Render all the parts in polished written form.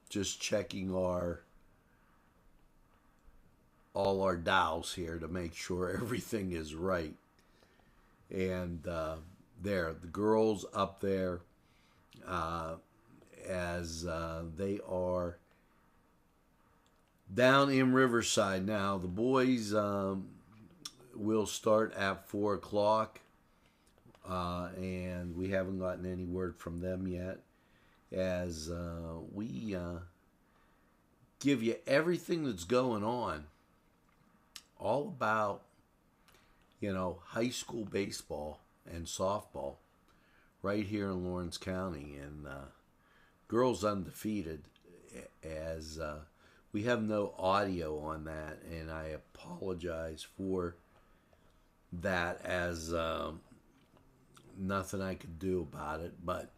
just checking all our dials here to make sure everything is right. And there, the girls up there, uh, as they are down in Riverside now. The boys will start at 4 o'clock, and we haven't gotten any word from them yet. As we give you everything that's going on, all about high school baseball and softball right here in Lawrence County, and girls undefeated. As we have no audio on that, and I apologize for that, as nothing I could do about it. But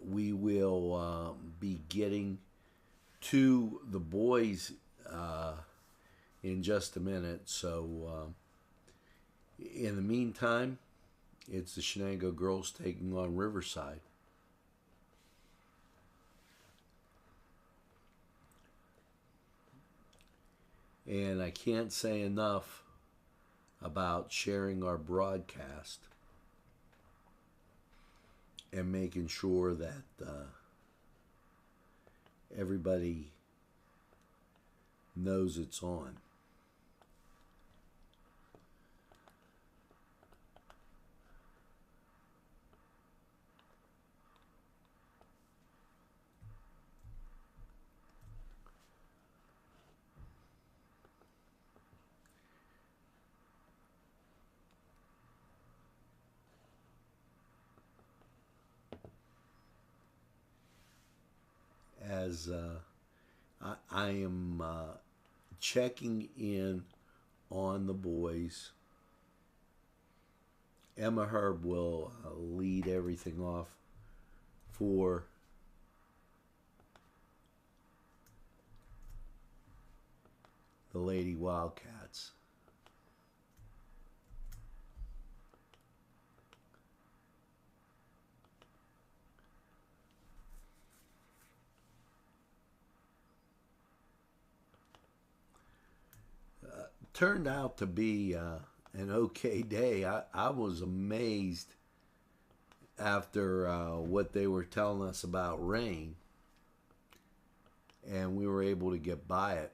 we will be getting to the boys in just a minute. So in the meantime, it's the Shenango girls taking on Riverside. And I can't say enough about sharing our broadcast and making sure that everybody knows it's on. As I am checking in on the boys, Emma Herb will lead everything off for the Lady Wildcats. Turned out to be an okay day. I was amazed after what they were telling us about rain, and we were able to get by it.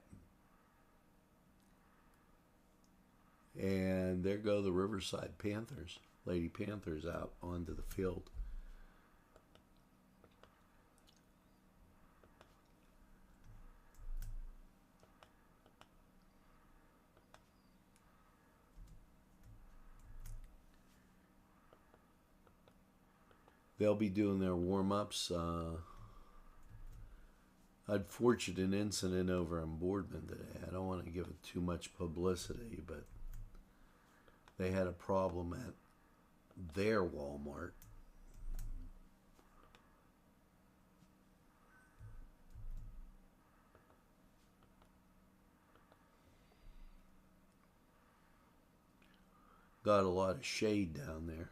And there go the Riverside Panthers, Lady Panthers, out onto the field. They'll be doing their warm-ups. Unfortunate incident over in Boardman today. I don't want to give it too much publicity, but they had a problem at their Walmart. Got a lot of shade down there.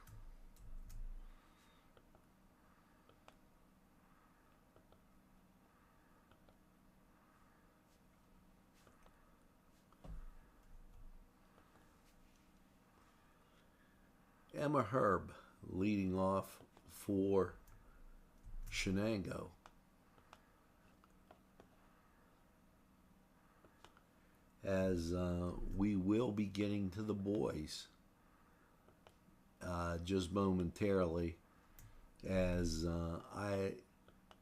Emma Herb leading off for Shenango. As we will be getting to the boys just momentarily, as I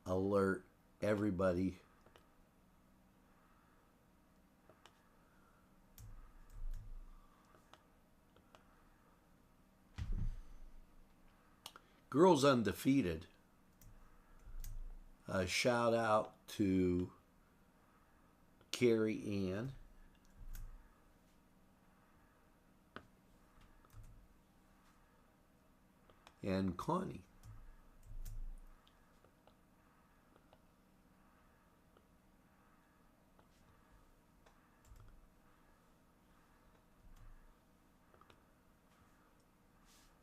alert everybody girls undefeated. A shout out to Carrie Ann, and Connie.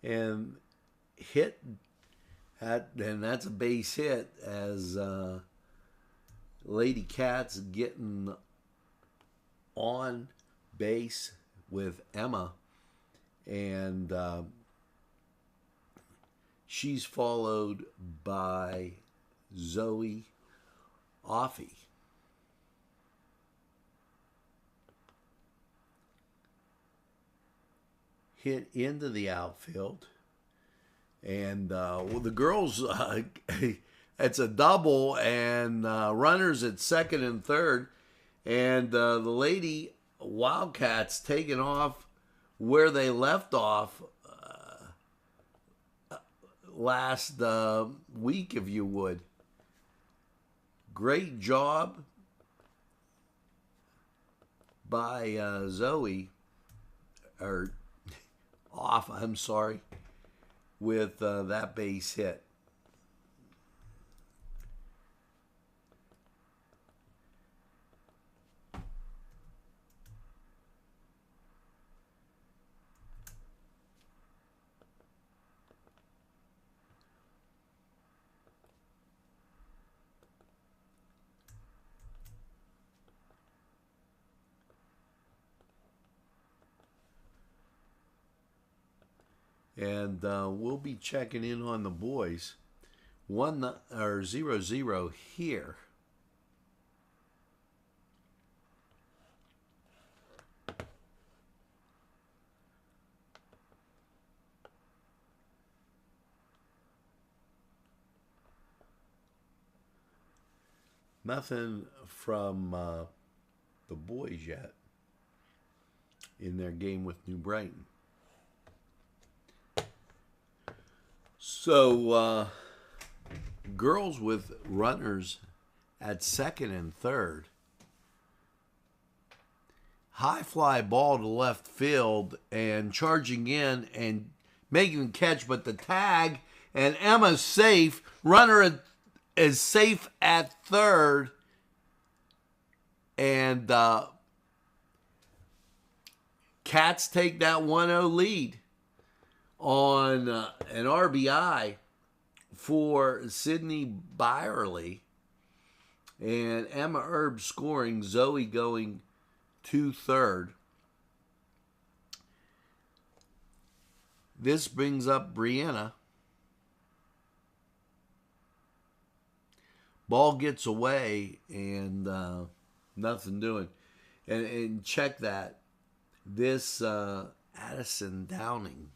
And hit and that's a base hit, as Lady Cats getting on base with Emma, and she's followed by Zoe Offie. Hit into the outfield, and well, the girls, it's a double, and runners at second and third, and the Lady Wildcats taking off where they left off last week, if you would. Great job by Zoe, or off, I'm sorry, with that base hit. And we'll be checking in on the boys. 0-0 here. Nothing from the boys yet in their game with New Brighton. So, girls with runners at second and third. High fly ball to left field and charging in and making the catch, but the tag, and Emma's safe. Runner is safe at third. And Cats take that 1-0 lead on an RBI for Sydney Byerly, and Emma Erb scoring, Zoe going to third. This brings up Brianna. Ball gets away, and nothing doing. And check that. This Addison Downing.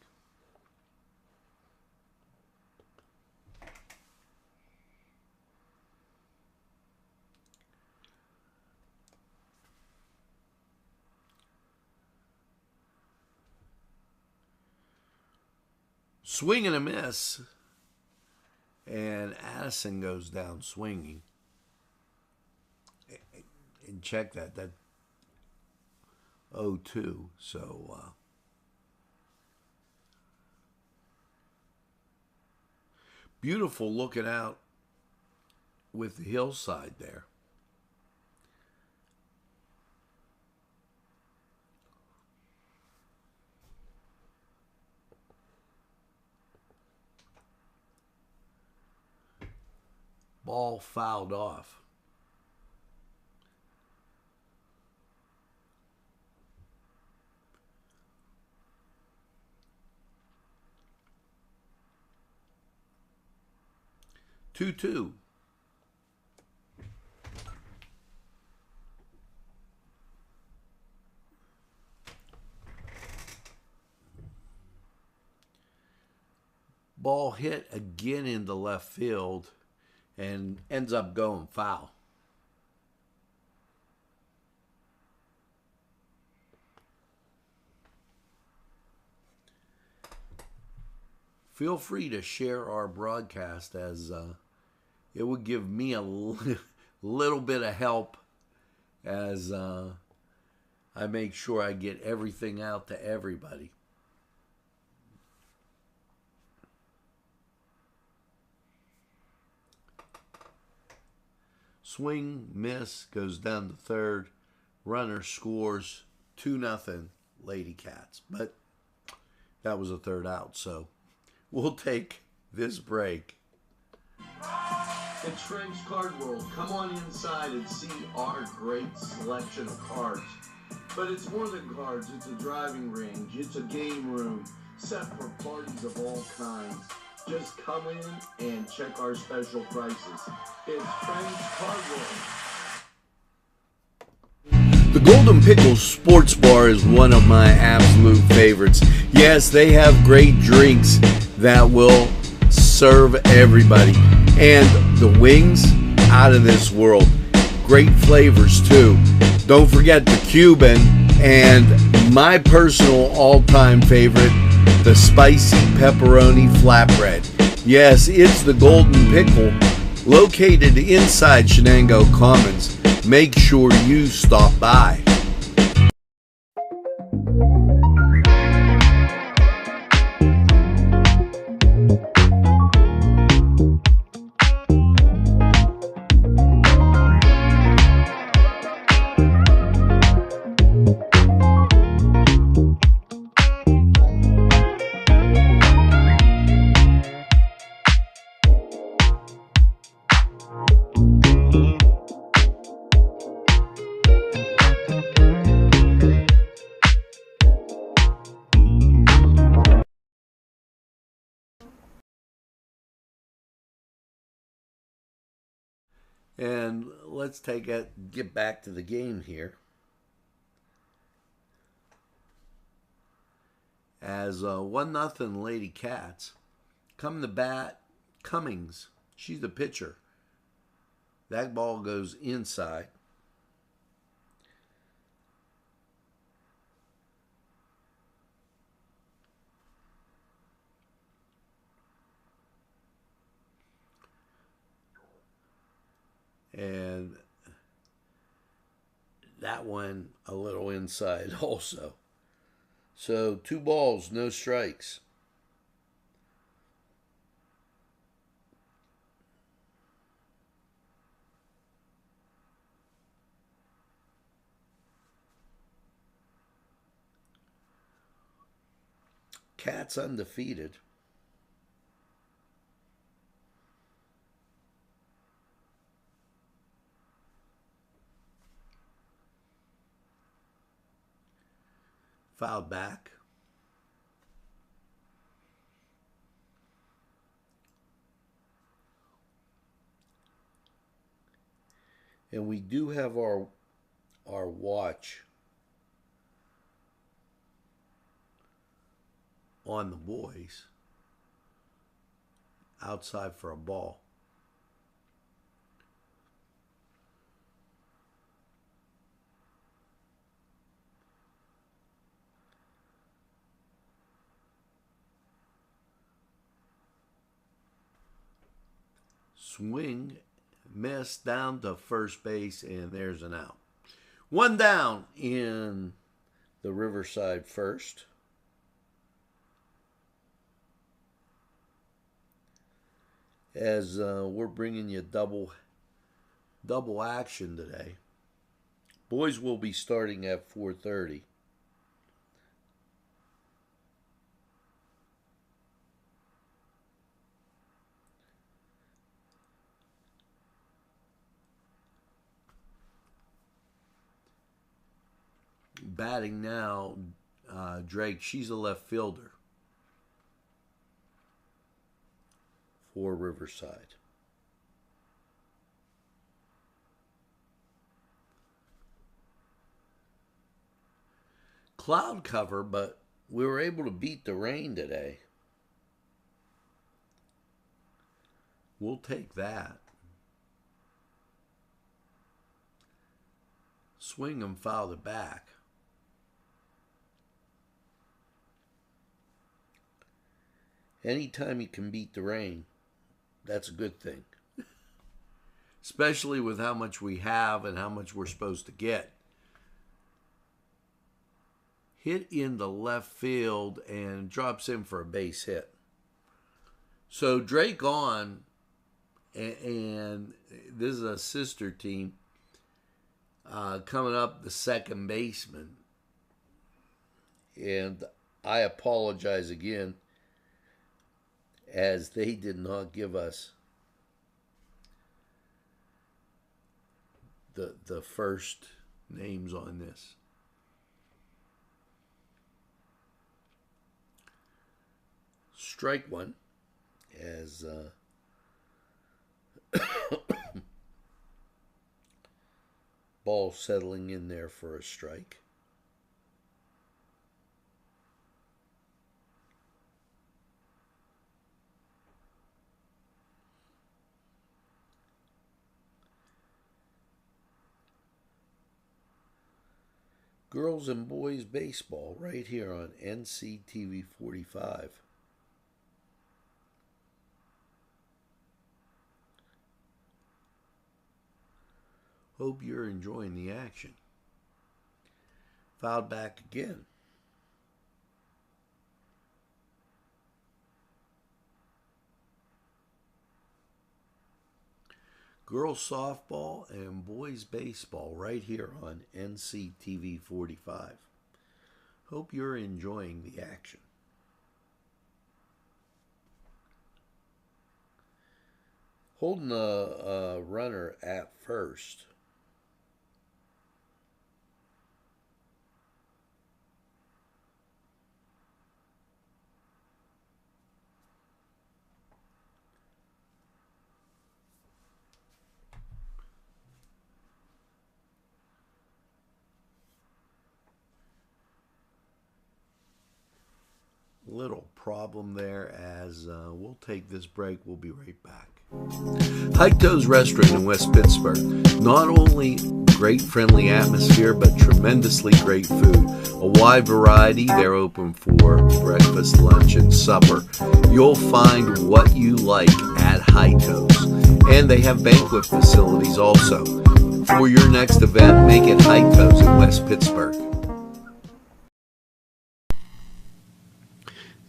Swing and a miss, and Addison goes down swinging. And check that 0-2. So beautiful looking out with the hillside there. Ball fouled off. Two. Ball hit again into left field and ends up going foul. Feel free to share our broadcast, as it would give me a little bit of help as I make sure I get everything out to everybody. Swing, miss, goes down to third. Runner scores 2-0 Lady Cats. But that was a third out, so we'll take this break. It's Frank's Card World. Come on inside and see our great selection of cards. But it's more than cards. It's a driving range. It's a game room set for parties of all kinds. Just come in and check our special prices. It's Frank's Card World. The Golden Pickle Sports Bar is one of my absolute favorites. Yes, they have great drinks that will serve everybody. And the wings, out of this world. Great flavors too. Don't forget the Cuban and my personal all-time favorite, the spicy pepperoni flatbread. Yes, it's the Golden Pickle, located inside Shenango Commons. Make sure you stop by. And let's get back to the game here. As 1-0 Lady Cats. Come to bat, Cummings. She's the pitcher. That ball goes inside. And that one a little inside also. So 2 balls, no strikes. Cats undefeated. Fouled back. And we do have our watch on the boys outside for a ball. Swing, miss down to first base, and there's an out. 1 down in the Riverside first. As we're bringing you double action today. Boys will be starting at 4:30. Batting now, Drake. She's a left fielder for Riverside. Cloud cover, but we were able to beat the rain today. We'll take that. Swing and foul it back. Anytime you can beat the rain, that's a good thing. Especially with how much we have and how much we're supposed to get. Hit in the left field and drops in for a base hit. So Drake on, and this is a sister team coming up, the second baseman. And I apologize again, as they did not give us the first names on this. Strike one as ball settling in there for a strike. Girls and boys baseball right here on NCTV45. Hope you're enjoying the action. Fouled back again. Girls softball and boys baseball right here on NCTV45. Hope you're enjoying the action. Holding a runner at first. Little problem there as we'll take this break. We'll be right back. Heito's Restaurant in West Pittsburgh. Not only great friendly atmosphere, but tremendously great food. A wide variety. They're open for breakfast, lunch, and supper. You'll find what you like at Heito's. And they have banquet facilities also. For your next event, make it Heito's in West Pittsburgh.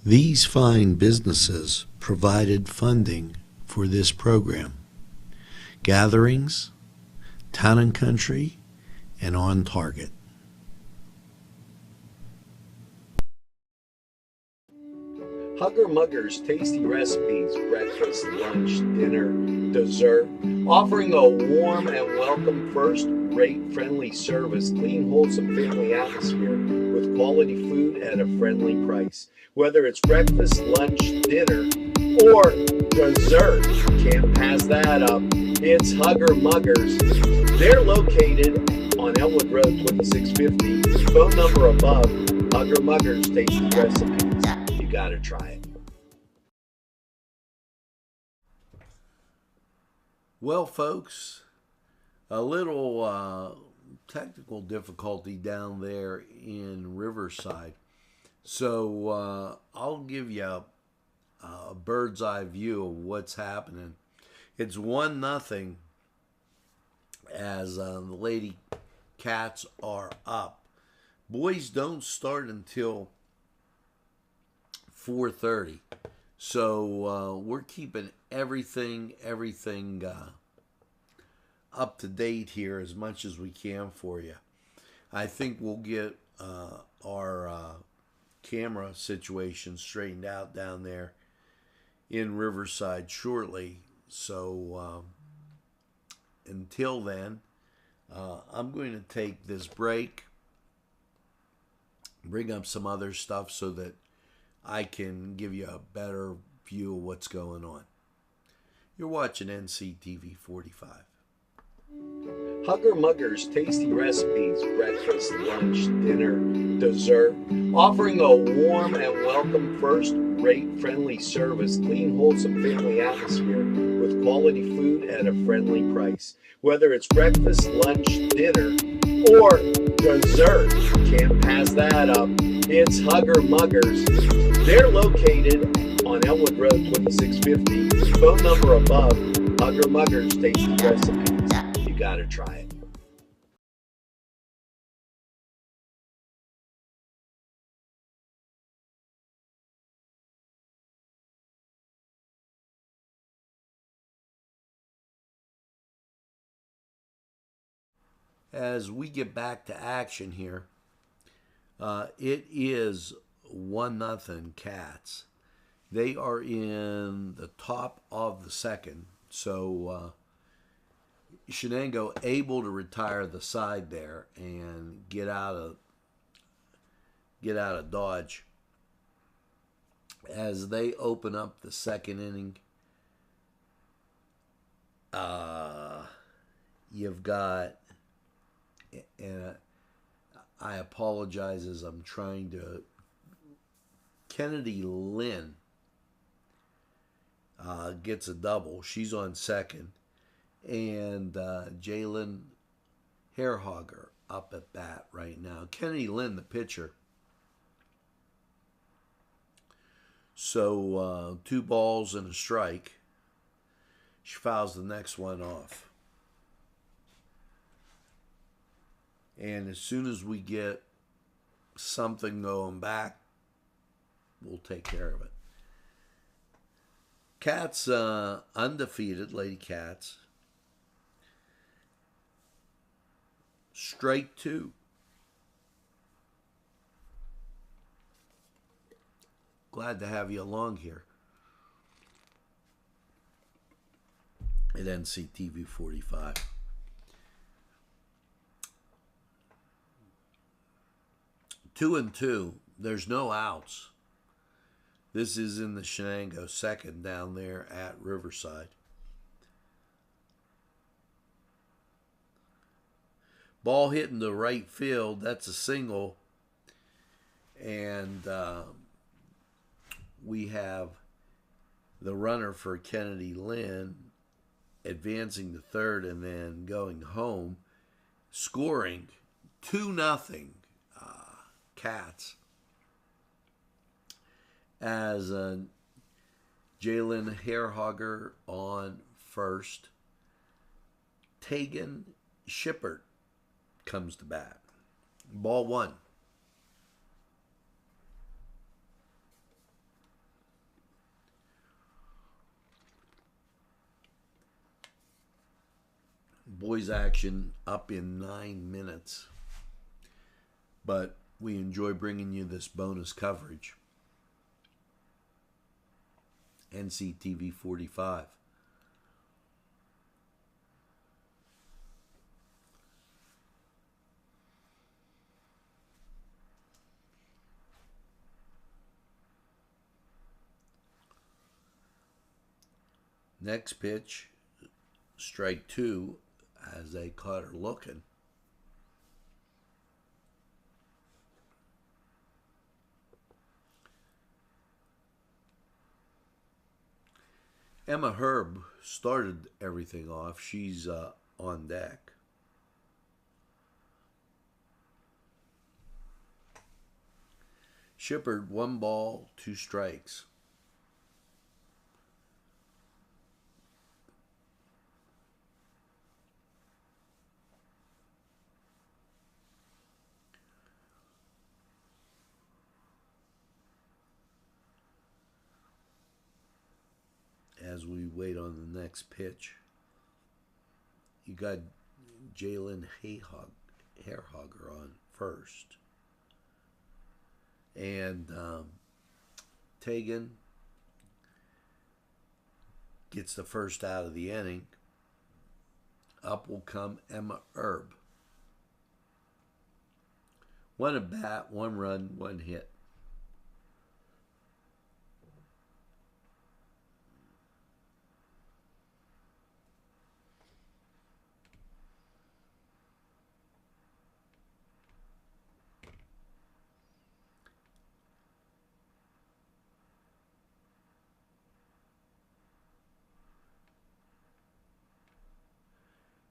These fine businesses provided funding for this program. Gatherings, Town and Country, and On Target. Hugger Mugger's tasty recipes, breakfast, lunch, dinner, dessert, offering a warm and welcome first-rate friendly service, clean, wholesome family atmosphere with quality food at a friendly price. Whether it's breakfast, lunch, dinner, or dessert, can't pass that up. It's Hugger Muggers. They're located on Elwood Road 2650. Phone number above. Hugger Muggers tasty recipes. You gotta try it. Well, folks, a little technical difficulty down there in Riverside. So I'll give you a bird's eye view of what's happening. It's 1-0 as the Lady Cats are up. Boys don't start until 4:30. So we're keeping everything up to date here as much as we can for you. I think we'll get our camera situation straightened out down there in Riverside shortly. So until then, I'm going to take this break, bring up some other stuff so that I can give you a better view of what's going on. You're watching NCTV 45. Hugger Mugger's tasty recipes, breakfast, lunch, dinner, dessert, offering a warm and welcome first-rate friendly service, clean, wholesome family atmosphere with quality food at a friendly price. Whether it's breakfast, lunch, dinner, or dessert, can't pass that up. It's Hugger Muggers. They're located on Elwood Road 2650. Phone number above. Hugger Muggers tasty recipes. You gotta try it. As we get back to action here, it is 1-0 Cats. They are in the top of the second, so Shenango able to retire the side there and get out of Dodge. As they open up the second inning, you've got, and I apologize as I'm trying to, Kennedy Lynn gets a double. She's on second. And Jalen Hairhogger up at bat right now. Kennedy Lynn, the pitcher. So 2 balls and a strike. She fouls the next one off. And as soon as we get something going back, we'll take care of it. Cats undefeated, Lady Cats. Strike 2. Glad to have you along here at NCTV45. Two and two. There's no outs. This is in the Shenango second down there at Riverside. Ball hitting the right field. That's a single. And we have the runner for Kennedy Lynn advancing to third and then going home, scoring 2-0 Cats. As Jalen Hairhogger on first, Tegan Shippert comes to bat. Ball 1. Boys action up in 9 minutes. But we enjoy bringing you this bonus coverage. NCTV45. Next pitch, strike 2, as they caught her looking. Emma Herb started everything off. She's on deck. Shippert, 1 ball, 2 strikes. As we wait on the next pitch, you got Jalen Hairhogger on first. And Tegan gets the first out of the inning. Up will come Emma Herb. 1 at bat, 1 run, 1 hit.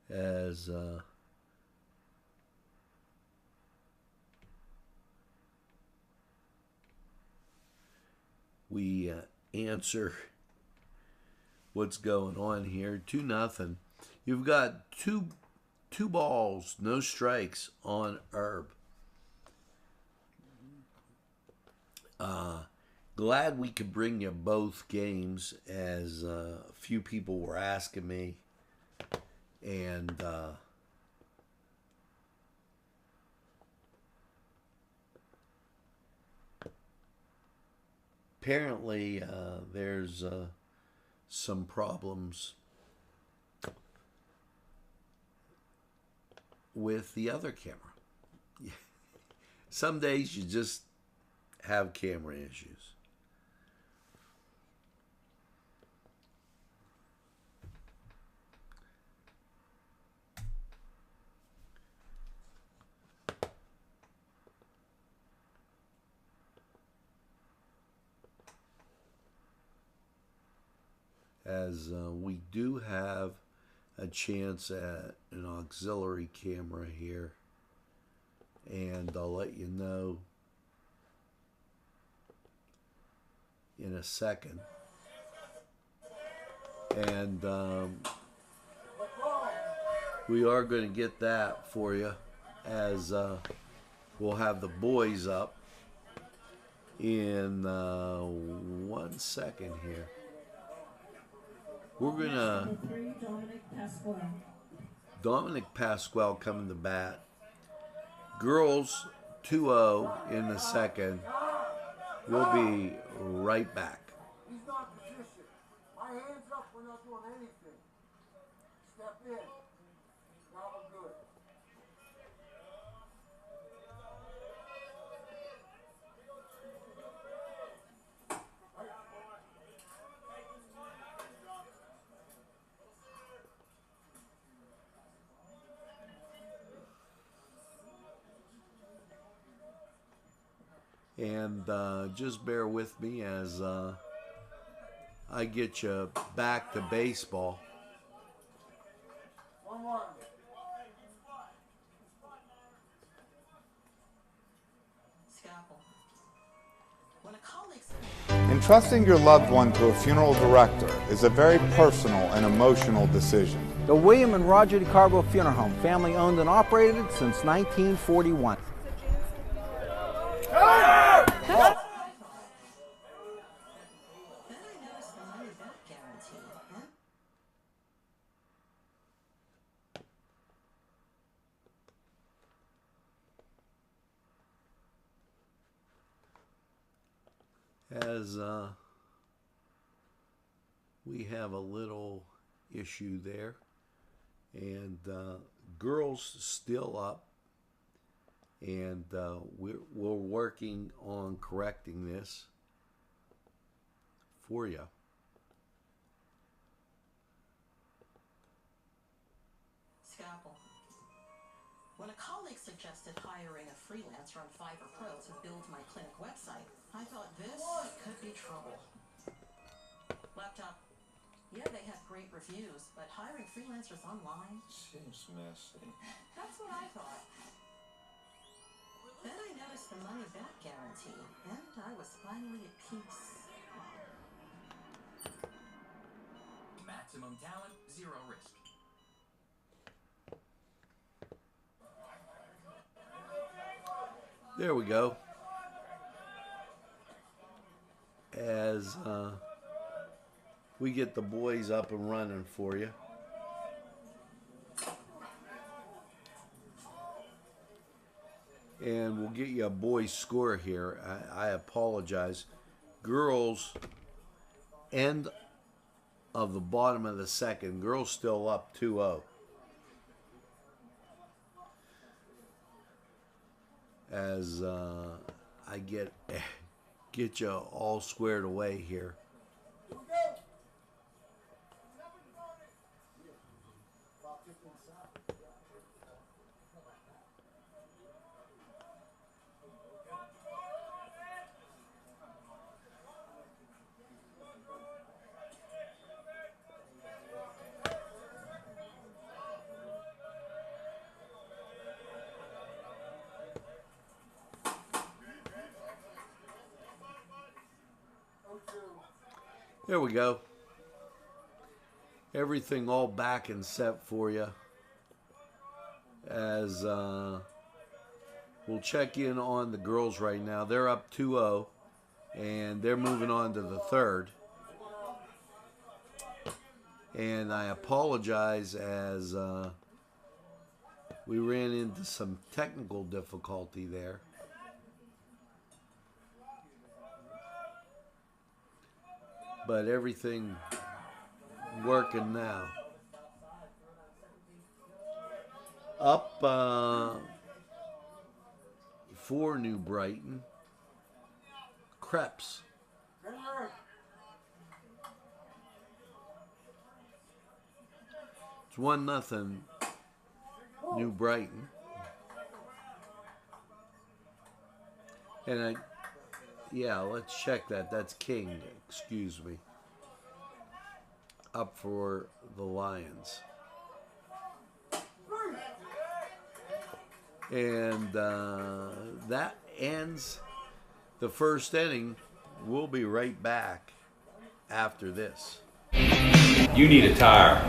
As we answer what's going on here. 2-0. You've got two balls, no strikes on Herb. Glad we could bring you both games, as a few people were asking me. And apparently there's some problems with the other camera. Some days you just have camera issues. As we do have a chance at an auxiliary camera here, and I'll let you know in a second. And we are going to get that for you, as we'll have the boys up in 1 second here. We're going to Dominic Pasquale coming to bat. Girls 2-0 in the second. We'll be right back. He's not position. My hands up, we're not doing anything. Step in. Now we're good. And just bear with me as I get you back to baseball. 1-1. Entrusting your loved one to a funeral director is a very personal and emotional decision. The William and Roger DeCarbo Funeral Home, family owned and operated since 1941. As we have a little issue there, and girls still up, and we're working on correcting this for you. Scalpel. When a colleague suggested hiring a freelancer on Fiverr Pro to build my clinic website, I thought this could be trouble. Laptop. Yeah, they have great reviews, but hiring freelancers online seems messy. That's what I thought. Then I noticed the money back guarantee, and I was finally at peace. Maximum talent, zero risk. There we go. As we get the boys up and running for you. And we'll get you a boys score here. I apologize. Girls, end of the bottom of the second. Girls still up 2-0. As I get you all squared away here. There we go. Everything all back and set for you. As we'll check in on the girls right now. They're up 2-0, and they're moving on to the third. And I apologize as we ran into some technical difficulty there. But everything working now. up for New Brighton. Krebs. It's 1-0 New Brighton. And yeah, let's check that. That's King, excuse me. Up for the Lions. And that ends the first inning. We'll be right back after this. You need a tire.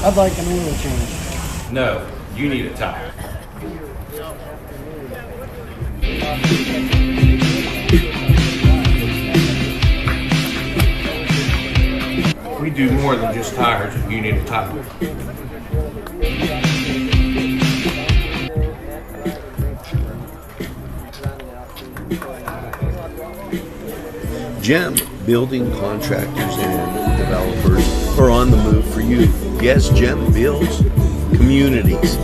I'd like an oil change. No, you need a tire. We do more than just tires. You need a tire. GEM building contractors and developers are on the move for you. Yes, GEM builds communities,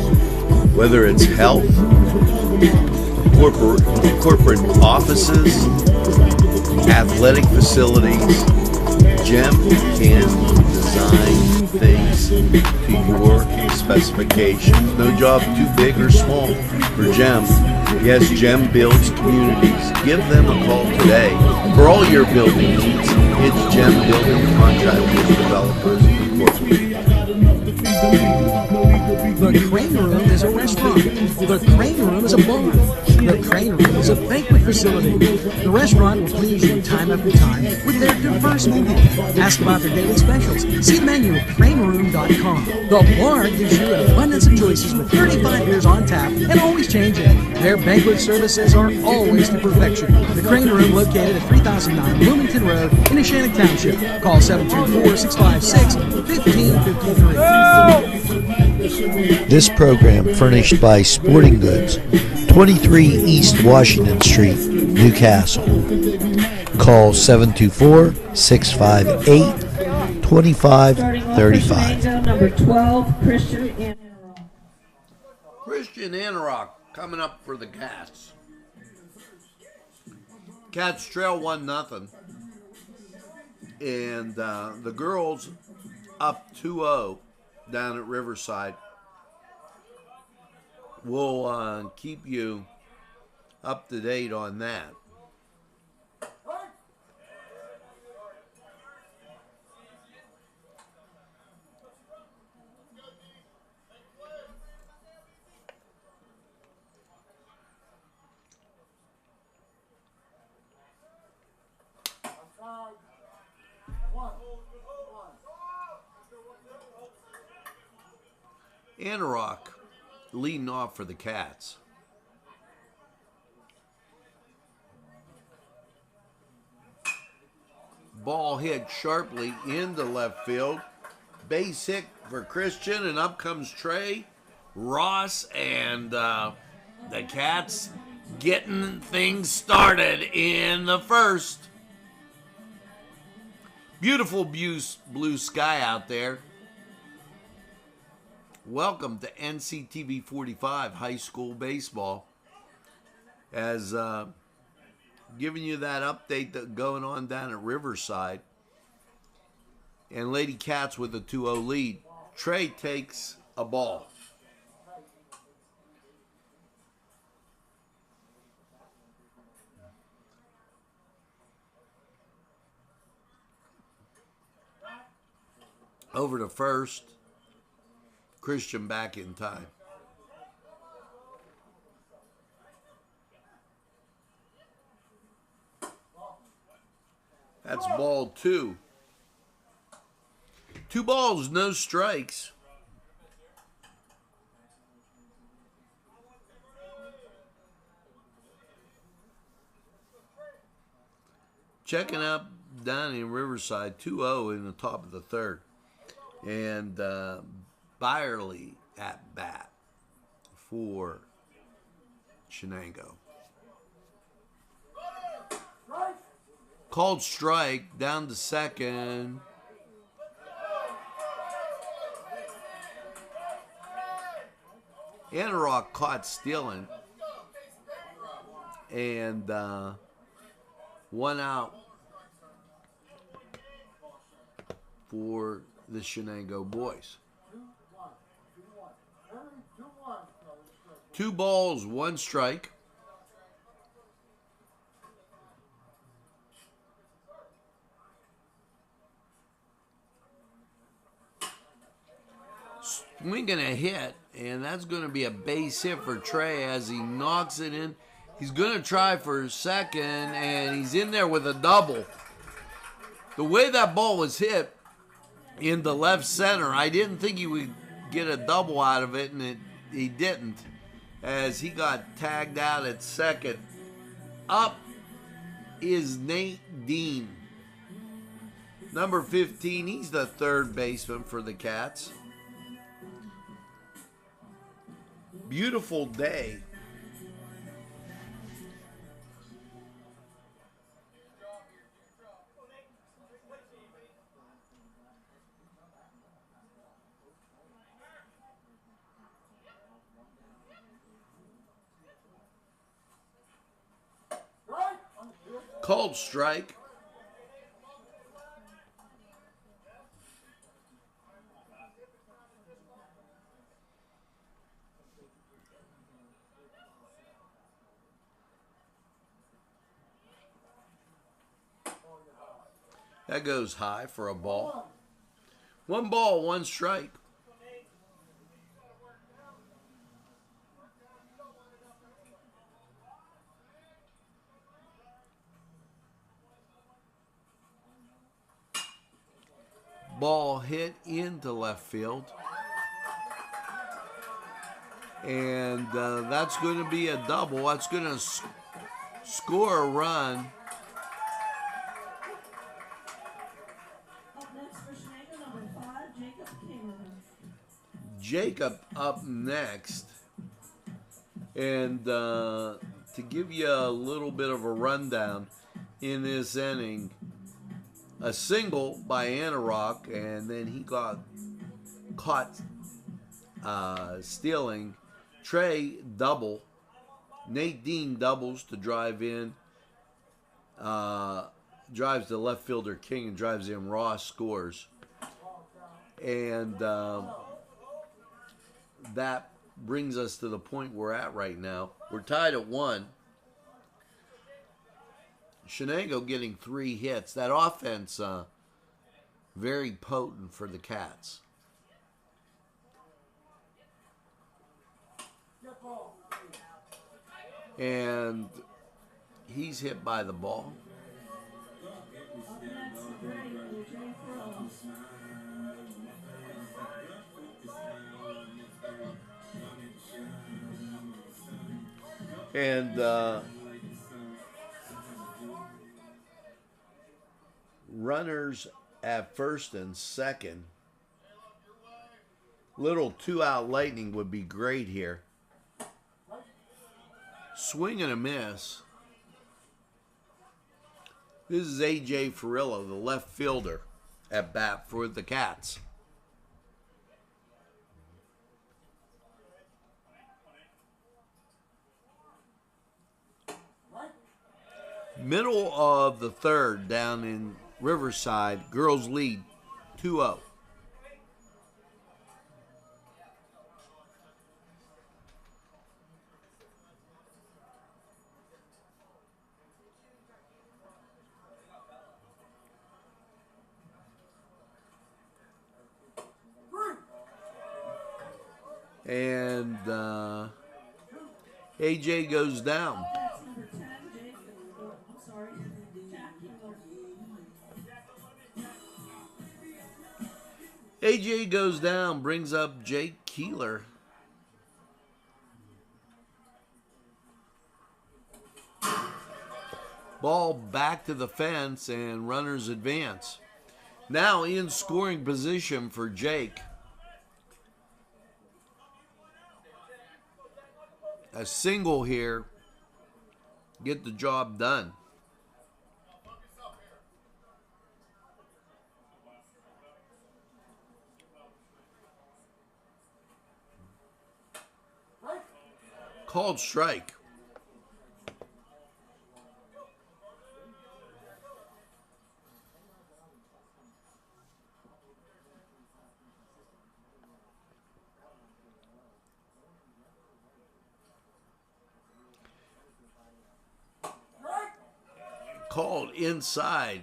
whether it's health, corporate offices, athletic facilities. GEM can design things to your specifications. No job too big or small for GEM. Yes, GEM builds communities. Give them a call today for all your building needs. It's GEM Building Contractors, Developers, Incorporated. The Crane Room is a restaurant. The Crane Room is a bar. The Crane Room is a banquet facility. The restaurant will please you time after time with their diverse menu. Ask about their daily specials. See the menu at craneroom.com. The bar gives you an abundance of choices with 35 beers on tap and always changing. Their banquet services are always to perfection. The Crane Room, located at 3009 Bloomington Road in Neshannock Township. Call 724-656-1553. This program furnished by Sporting Goods, 23 East Washington Street, Newcastle. Call 724-658-2535. Number 12, Christian Anorak. Christian Anorak coming up for the Cats. Cats trail 1-0. And the girls up 2-0 down at Riverside. We'll keep you up to date on that. Anorak leading off for the Cats. Ball hit sharply into left field. Base hit for Christian, and up comes Trey Ross, and the Cats getting things started in the first. Beautiful blue sky out there. Welcome to NCTV45 High School Baseball. As giving you that update that's going on down at Riverside. And Lady Cats with a 2-0 lead. Trey takes a ball. Over to first. Christian back in time. That's ball 2. 2 balls, no strikes. Checking up down in Riverside, 2-0 in the top of the third. And Byerly at bat for Shenango. Called strike, down to second. Anorak caught stealing, and 1 out for the Shenango boys. 2 balls, 1 strike. Swinging a hit, and that's going to be a base hit for Trey as he knocks it in. He's going to try for second, and he's in there with a double. The way that ball was hit in the left center, I didn't think he would get a double out of it, and he didn't, as he got tagged out at second. Up is Nate Dean, number 15. He's the third baseman for the Cats. Beautiful day. Called strike. That goes high for a ball. 1 ball, 1 strike. Ball hit into left field. And that's going to be a double. That's going to score a run. Jacob up next. And to give you a little bit of a rundown in this inning, a single by Anorak, and then he got caught stealing. Trey double. Nate Dean doubles to drive in. Drives the left fielder King and drives in. Ross scores. And that brings us to the point we're at right now. We're tied at 1. Shenango getting 3 hits. That offense very potent for the Cats. And he's hit by the ball. And runners at first and second. Little 2-out lightning would be great here. Swing and a miss. This is A.J. Ferrillo, the left fielder, at bat for the Cats. Middle of the third down in Riverside. Girls lead 2-0. And AJ goes down. AJ goes down, brings up Jake Keeler. Ball back to the fence and runners advance. Now in scoring position for Jake. A single here, get the job done. Called strike. Called inside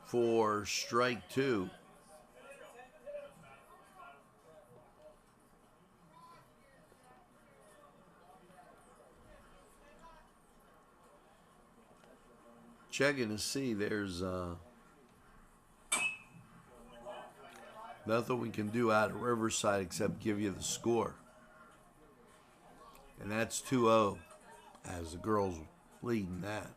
for strike 2. Checking to see, there's nothing we can do out of Riverside except give you the score. And that's 2-0 as the girls leading that.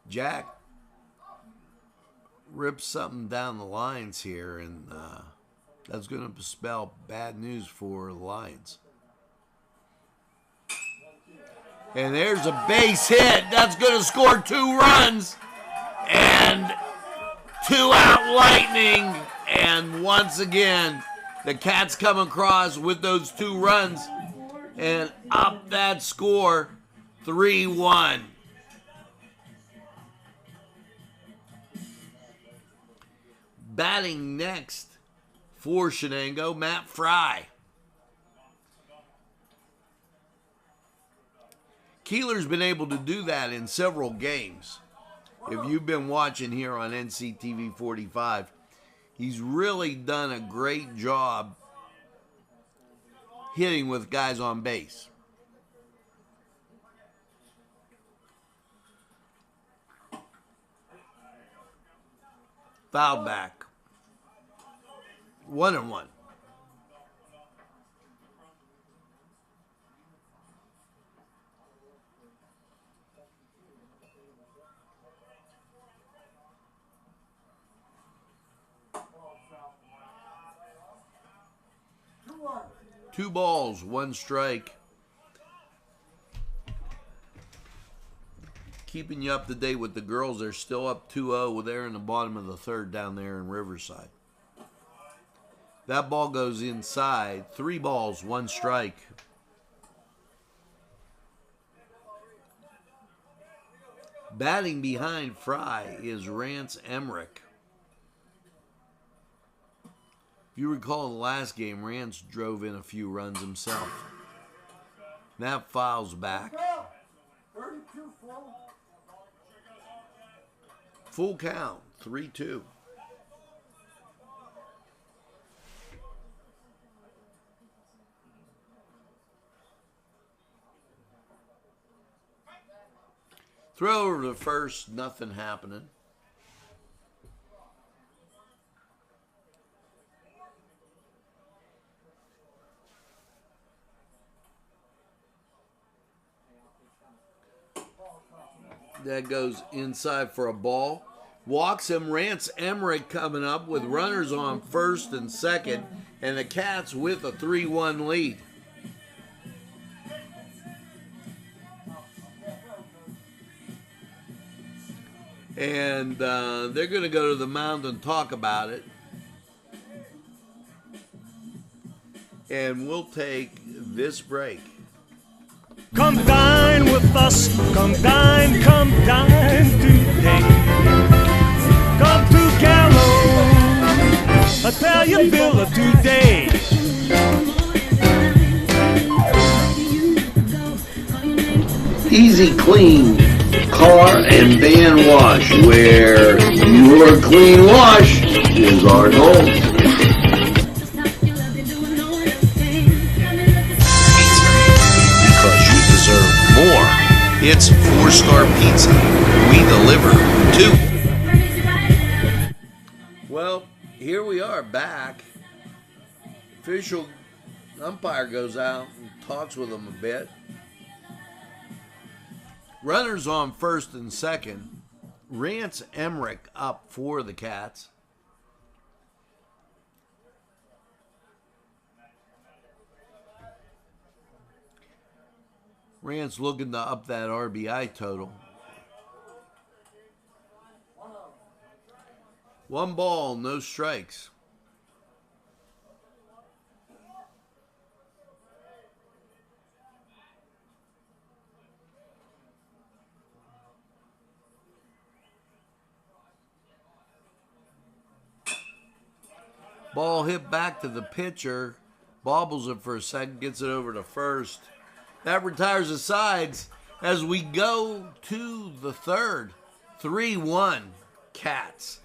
Jack rips something down the lines here, and that's going to spell bad news for the Lions. And there's a base hit. That's going to score 2 runs. And 2 out Lightning. And once again, the Cats come across with those 2 runs and up that score 3-1. Batting next for Shenango, Matt Fry. Keeler's been able to do that in several games. If you've been watching here on NCTV45, he's really done a great job hitting with guys on base. Foul back. 1-1. Two balls, 1 strike. Keeping you up to date with the girls, they're still up 2-0. They're in the bottom of the 3rd down there in Riverside. That ball goes inside. 3 balls, 1 strike. Batting behind Fry is Rance Emmerich. If you recall in the last game, Rance drove in a few runs himself. That fouls back. Full count, 3-2. Throw over to first, nothing happening. That goes inside for a ball. Walks him. Rance Emmerich coming up with runners on first and second, and the Cats with a 3-1 lead. And they're going to go to the mound and talk about it. And we'll take this break. Come dine with us, come dine today. Come to Gallo, Italian Villa today. Easy Clean Car and Van Wash, where your clean wash is our goal. More. It's 4-star pizza. We deliver too. Well, here we are back. Official umpire goes out and talks with them a bit. Runners on first and second. Rance Emmerich up for the Cats. Rance looking to up that RBI total. 1 ball, no strikes. Ball hit back to the pitcher. Bobbles it for a second, gets it over to first. That retires the sides as we go to the third. 3-1 Cats.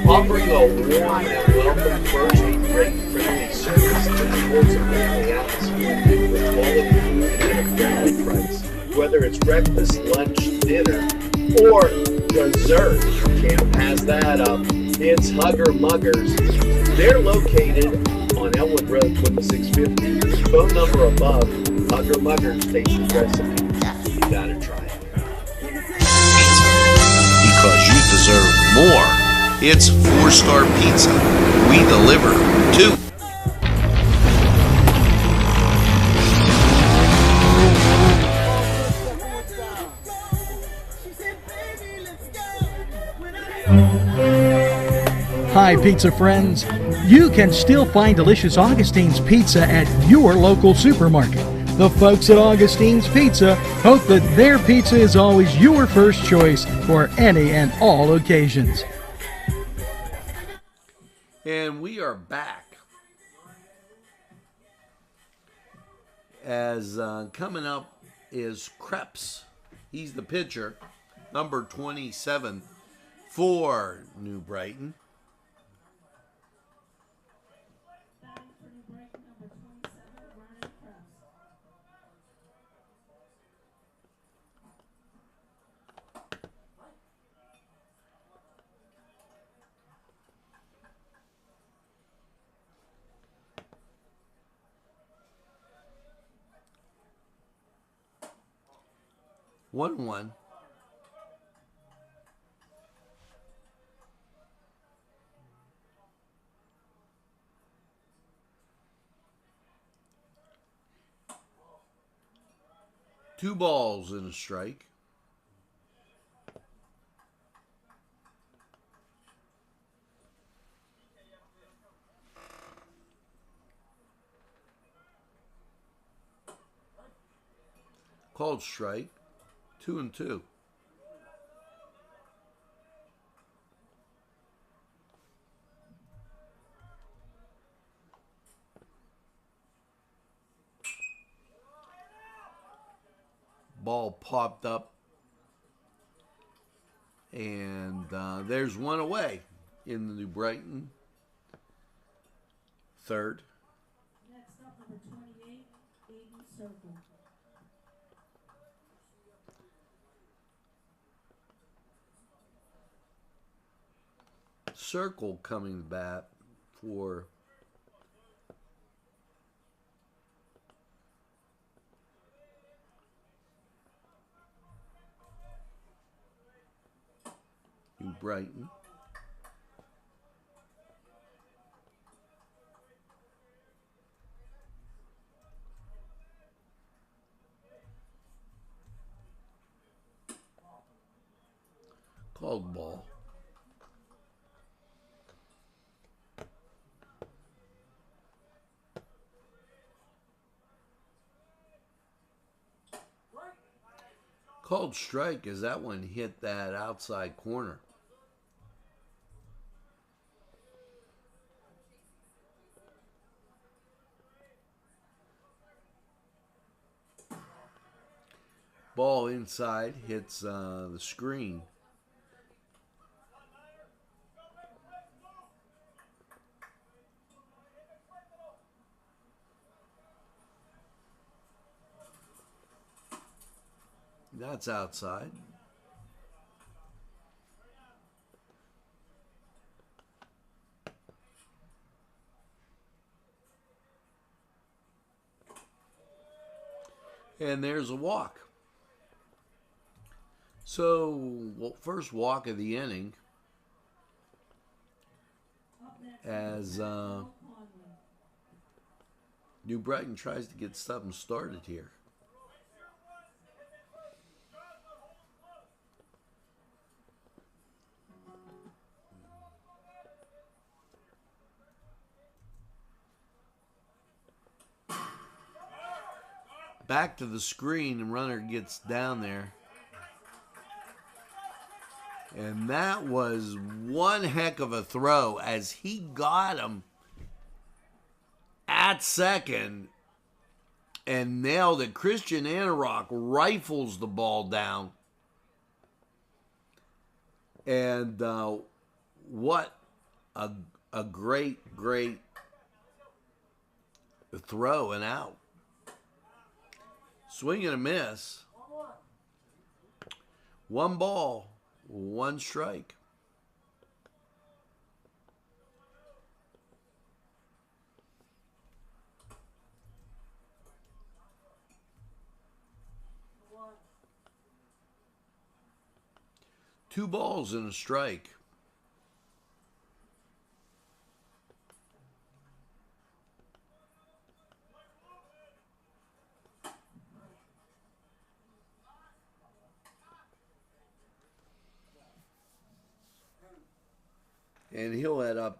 Offering a warm and welcome version great friendly service that supports a family atmosphere with quality food at a friendly price. Whether it's breakfast, lunch, dinner, or dessert, Camp has that up. It's Hugger Muggers. They're located on Elwood Road, 2650. Phone number above. Hugger Muggers tasty recipe. You gotta try it. Because you deserve more. It's 4-star pizza. We deliver too. Hi, pizza friends. You can still find delicious Augustine's Pizza at your local supermarket. The folks at Augustine's Pizza hope that their pizza is always your first choice for any and all occasions. And we are back. As coming up is Krebs. He's the pitcher, number 27 for New Brighton. One. Two balls and a strike. Called strike. 2-2. Ball popped up, and there's one away in the New Brighton third. Next up, number 28, Aiden Circle. Circle coming back for New Brighton. Called ball. Called strike as that one hit that outside corner. Ball inside hits the screen. That's outside. And there's a walk. So, first walk of the inning as New Brighton tries to get something started here. back to the screen, and runner gets down there. And that was one heck of a throw as he got him at second and nailed it. Christian Anorak rifles the ball down. And what a great throw and out. Swing and a miss. One ball, one strike. Two balls and a strike. And he'll head up,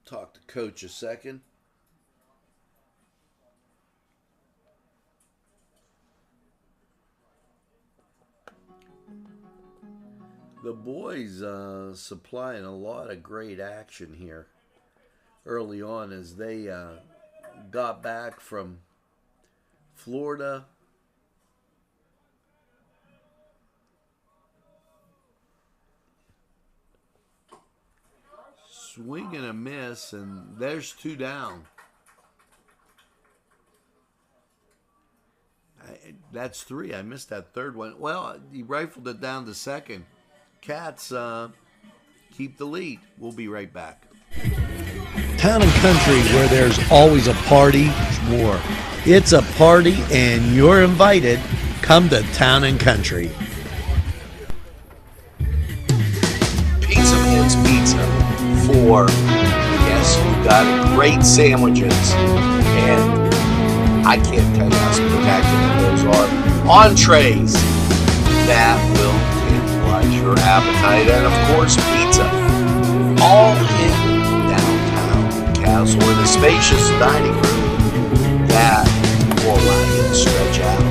talk to coach a second. The boys supplying a lot of great action here early on as they got back from Florida. Swing and a miss, and there's two down. That's three. I missed that third one. Well, he rifled it down to second. Cats keep the lead. We'll be right back. Town and country where there's always a party, more. It's a party and you're invited. Come to Town and Country. Pizza Man's Pizza for, yes, we've got great sandwiches, and I can't tell you how spectacular those are. Entrees that will tantalize your appetite, and of course pizza. All in downtown Castle in a spacious dining room that will allow you to stretch out.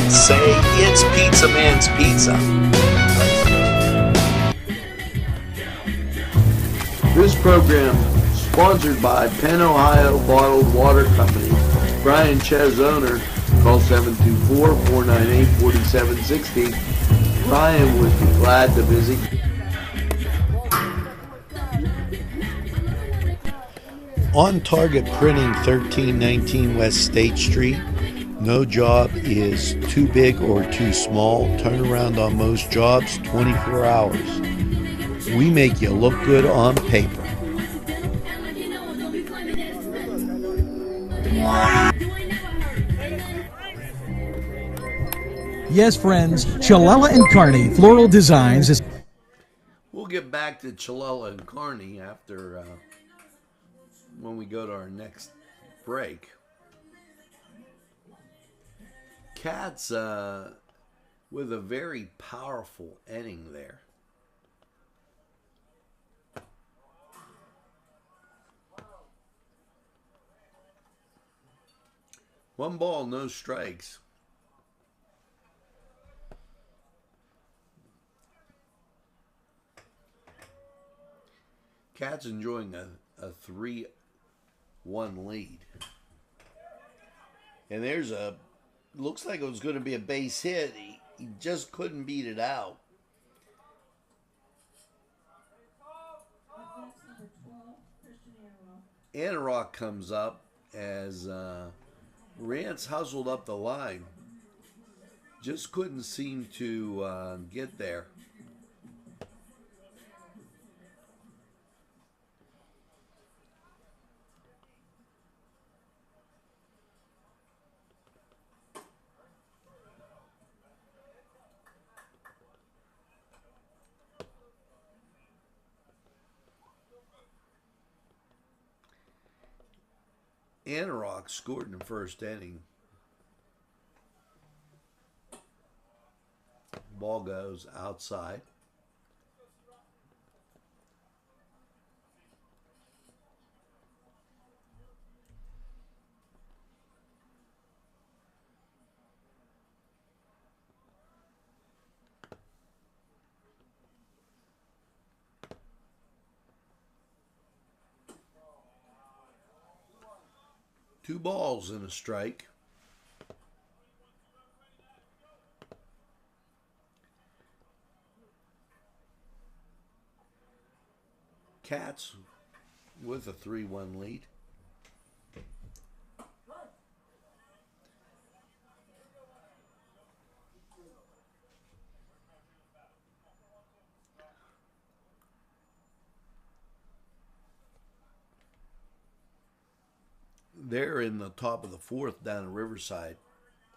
Say it's Pizza Man's Pizza. This program sponsored by Penn Ohio Bottled Water Company. Brian Ches, owner, call 724-498-4760. Brian would be glad to visit. On Target Printing, 1319 West State Street. No job is too big or too small. Turnaround on most jobs, 24 hours. We make you look good on paper. Yes, friends, Chilella and Carney Floral Designs is... We'll get back to Chilella and Carney after when we go to our next break. Cats with a very powerful inning there. One ball, no strikes. Cats enjoying a 3-1 lead. And there's looks like it was going to be a base hit. He just couldn't beat it out. Anorak comes up as Rance hustled up the line. Just couldn't seem to get there. Anorak scored in the first inning. Ball goes outside. 2 balls and a strike. Cats with a 3-1 lead. They're in the top of the 4th down at Riverside.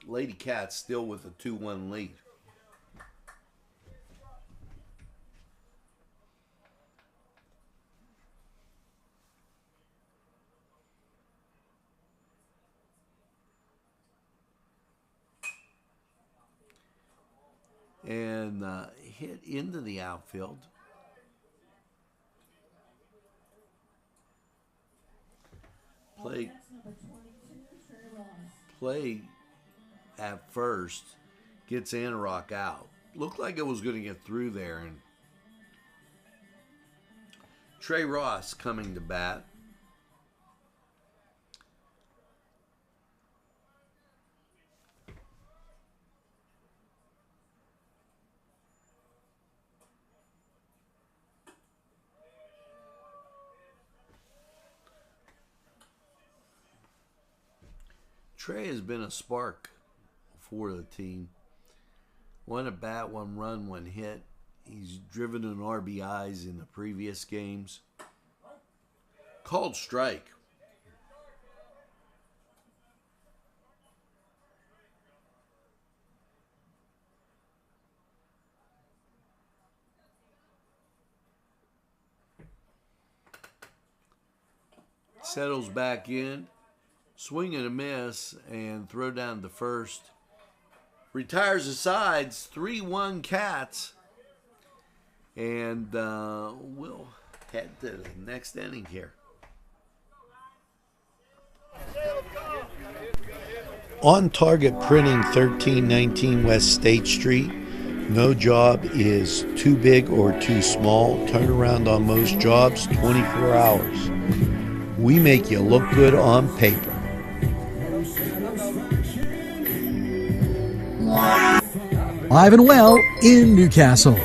Lady Cats still with a 2-1 lead. And hit into the outfield. Play at first gets Anorak out. Looked like it was going to get through there, and Trey Ross coming to bat. Trey has been a spark for the team. 1 at bat, 1 run, 1 hit. He's driven in RBIs in the previous games. Called strike. Settles back in. Swing and a miss, and throw down to first. Retires the sides, 3-1 Cats. And we'll head to the next inning here. On Target Printing, 1319 West State Street. No job is too big or too small. Turnaround on most jobs, 24 hours. We make you look good on paper. Live and well in Newcastle.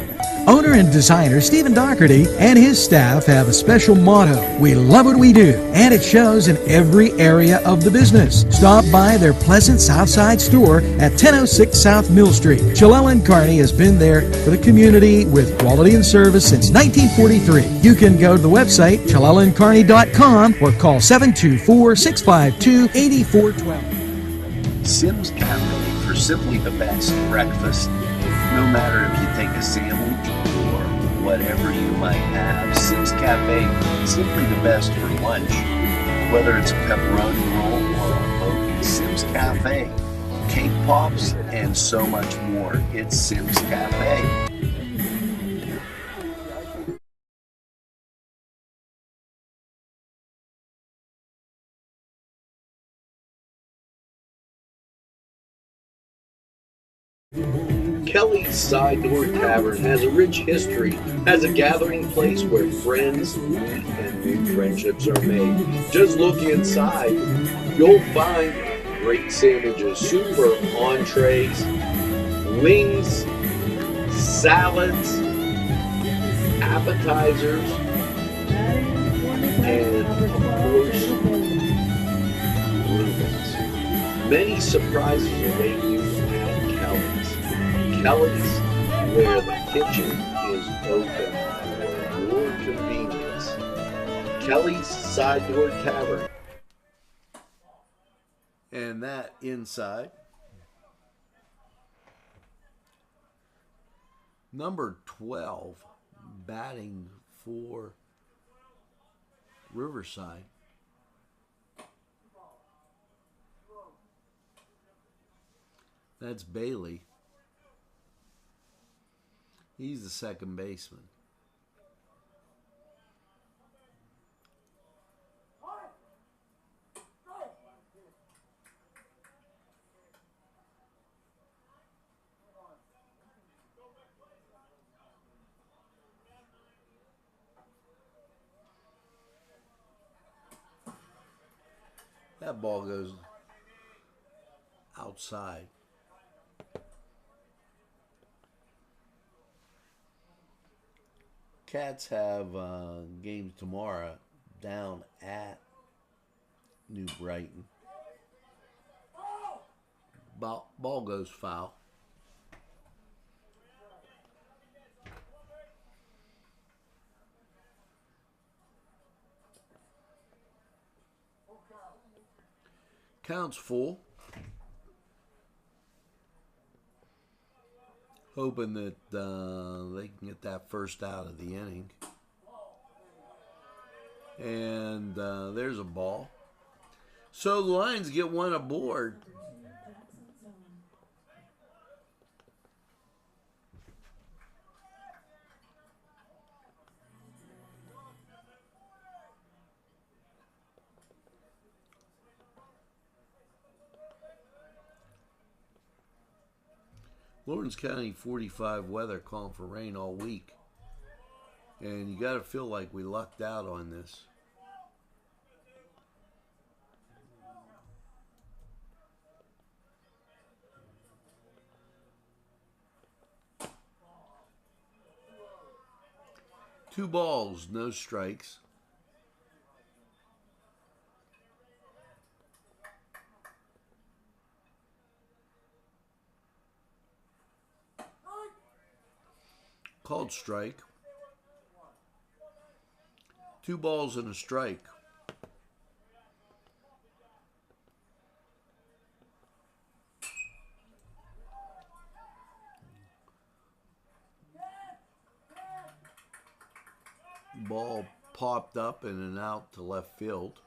Owner and designer Stephen Doherty and his staff have a special motto: we love what we do, and it shows in every area of the business. Stop by their pleasant Southside store at 1006 South Mill Street. Chilell & Carney has been there for the community with quality and service since 1943. You can go to the website chilellandcarney.com or call 724-652-8412. Sims Cafe for simply the best breakfast. No matter if you take a sandwich or whatever you might have, Sims Cafe, simply the best for lunch. Whether it's a pepperoni roll or a poke, Sims Cafe. Cake pops and so much more. It's Sims Cafe. Kelly's Side Door Tavern has a rich history as a gathering place where friends meet and new friendships are made. Just look inside. You'll find great sandwiches, super entrees, wings, salads, appetizers, and of course, Rubens. Many surprises await you at Kelly's. Kelly's, where the kitchen is open for your convenience. Kelly's Side Door Tavern. And that inside. Number 12 batting for Riverside. That's Bailey. He's the second baseman. That ball goes outside. Cats have games tomorrow down at New Brighton. Ball goes foul. Count's full. Hoping that they can get that first out of the inning. And there's a ball. So the Lions get one aboard. Lawrence County 45 weather calling for rain all week. And you got to feel like we lucked out on this. Two balls, no strikes. Called strike. Two balls and a strike. Ball popped up in and out to left field.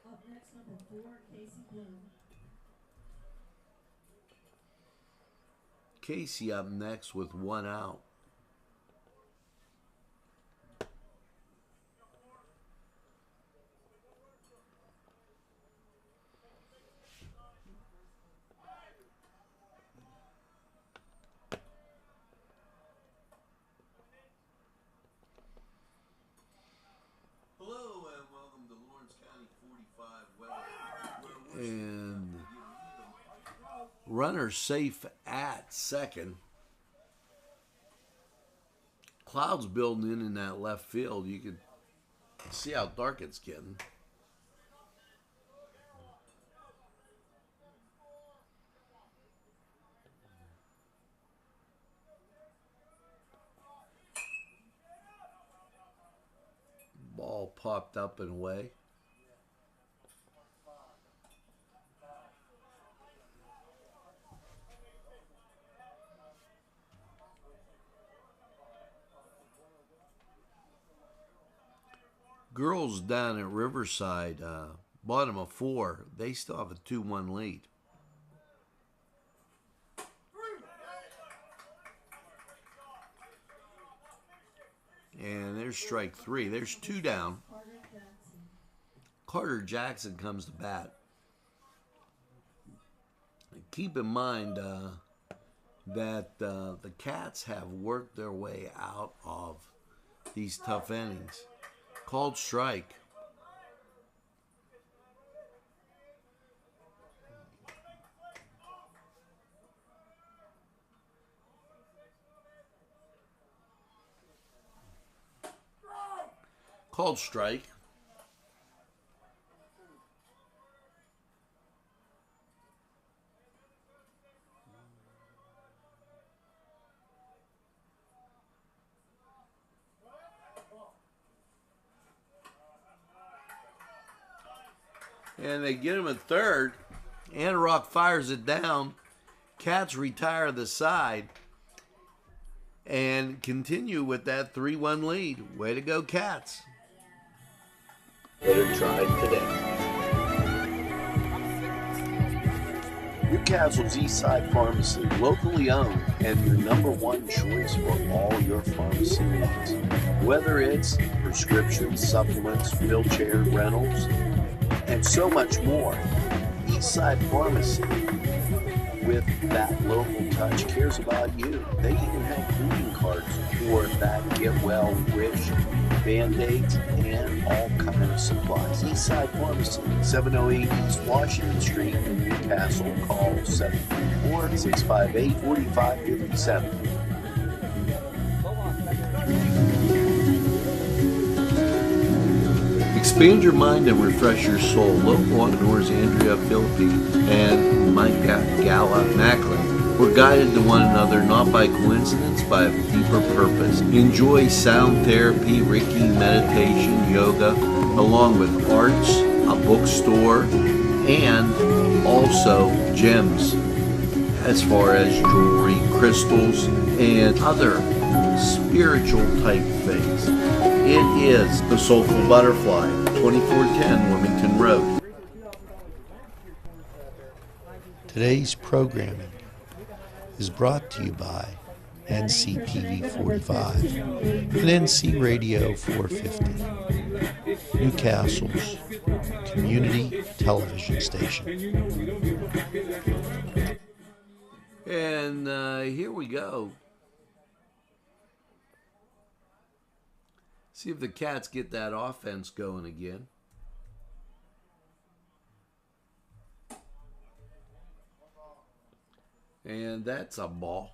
Up next, number 4, Casey Bloom. Casey up next with one out. Hello and welcome to Lawrence County 45 weather. And runner safe at second. Clouds building in that left field. You can see how dark it's getting. Ball popped up and away. Girls down at Riverside, bottom of 4, they still have a 2-1 lead. And there's strike 3. There's 2 down. Carter Jackson comes to bat. Keep in mind that the Cats have worked their way out of these tough innings. Called strike. Called strike. And they get him at third. Anarok fires it down. Cats retire the side and continue with that 3-1 lead. Way to go, Cats. Better tried today. Newcastle's Eastside Pharmacy, locally owned and your #1 choice for all your pharmacy needs. Whether it's prescriptions, supplements, wheelchair rentals, and so much more. Eastside Pharmacy, with that local touch, cares about you. They even have greeting cards for that get well wish Band-Aids, and all kinds of supplies. Eastside Pharmacy, 708 East Washington Street in Newcastle. Call 734-658-4557. Expand your mind and refresh your soul. Local entrepreneurs Andrea Philippi and Mike Gala Macklin were guided to one another not by coincidence, by a deeper purpose. Enjoy sound therapy, Reiki, meditation, yoga, along with arts, a bookstore, and also gems as far as jewelry, crystals, and other spiritual type things. It is the Soulful Butterfly, 2410 Wilmington Road. Today's programming is brought to you by NCTV45 and NC Radio 450, Newcastle's community television station. And here we go. See if the Cats get that offense going again. And that's a ball.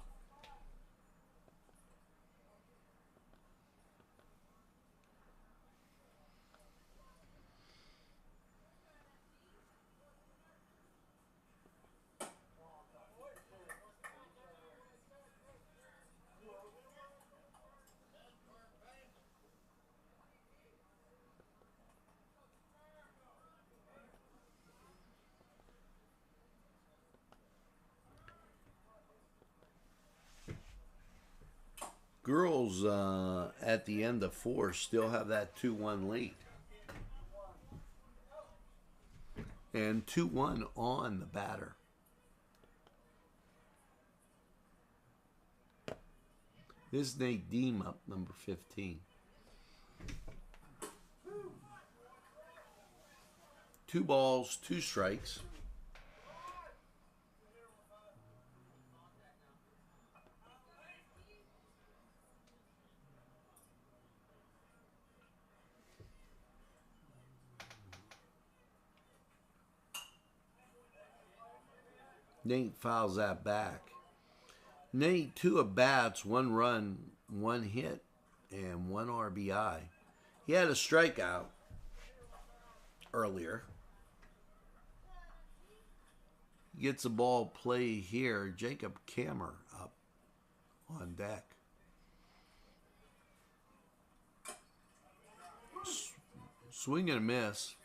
Girls at the end of 4 still have that 2-1 lead. And 2-1 on the batter. This is Nate Deem up, number 15. 2 balls, 2 strikes. Nate fouls that back. Nate, 2 at-bats, 1 run, 1 hit, and 1 RBI. He had a strikeout earlier. Gets a ball play here. Jacob Kammer up on deck. Swing and a miss.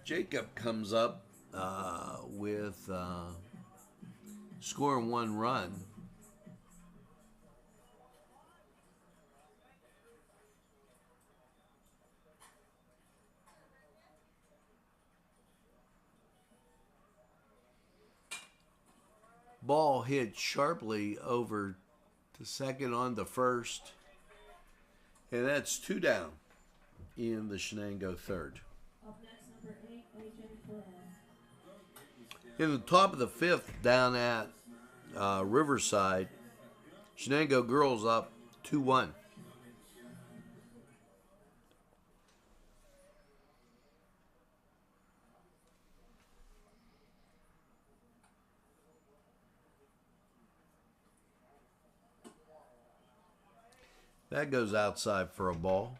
Jacob comes up with scoring 1 run. Ball hit sharply over to second on to first. And that's 2 down in the Shenango third. In the top of the 5th down at Riverside, Shenango girls up 2-1. That goes outside for a ball.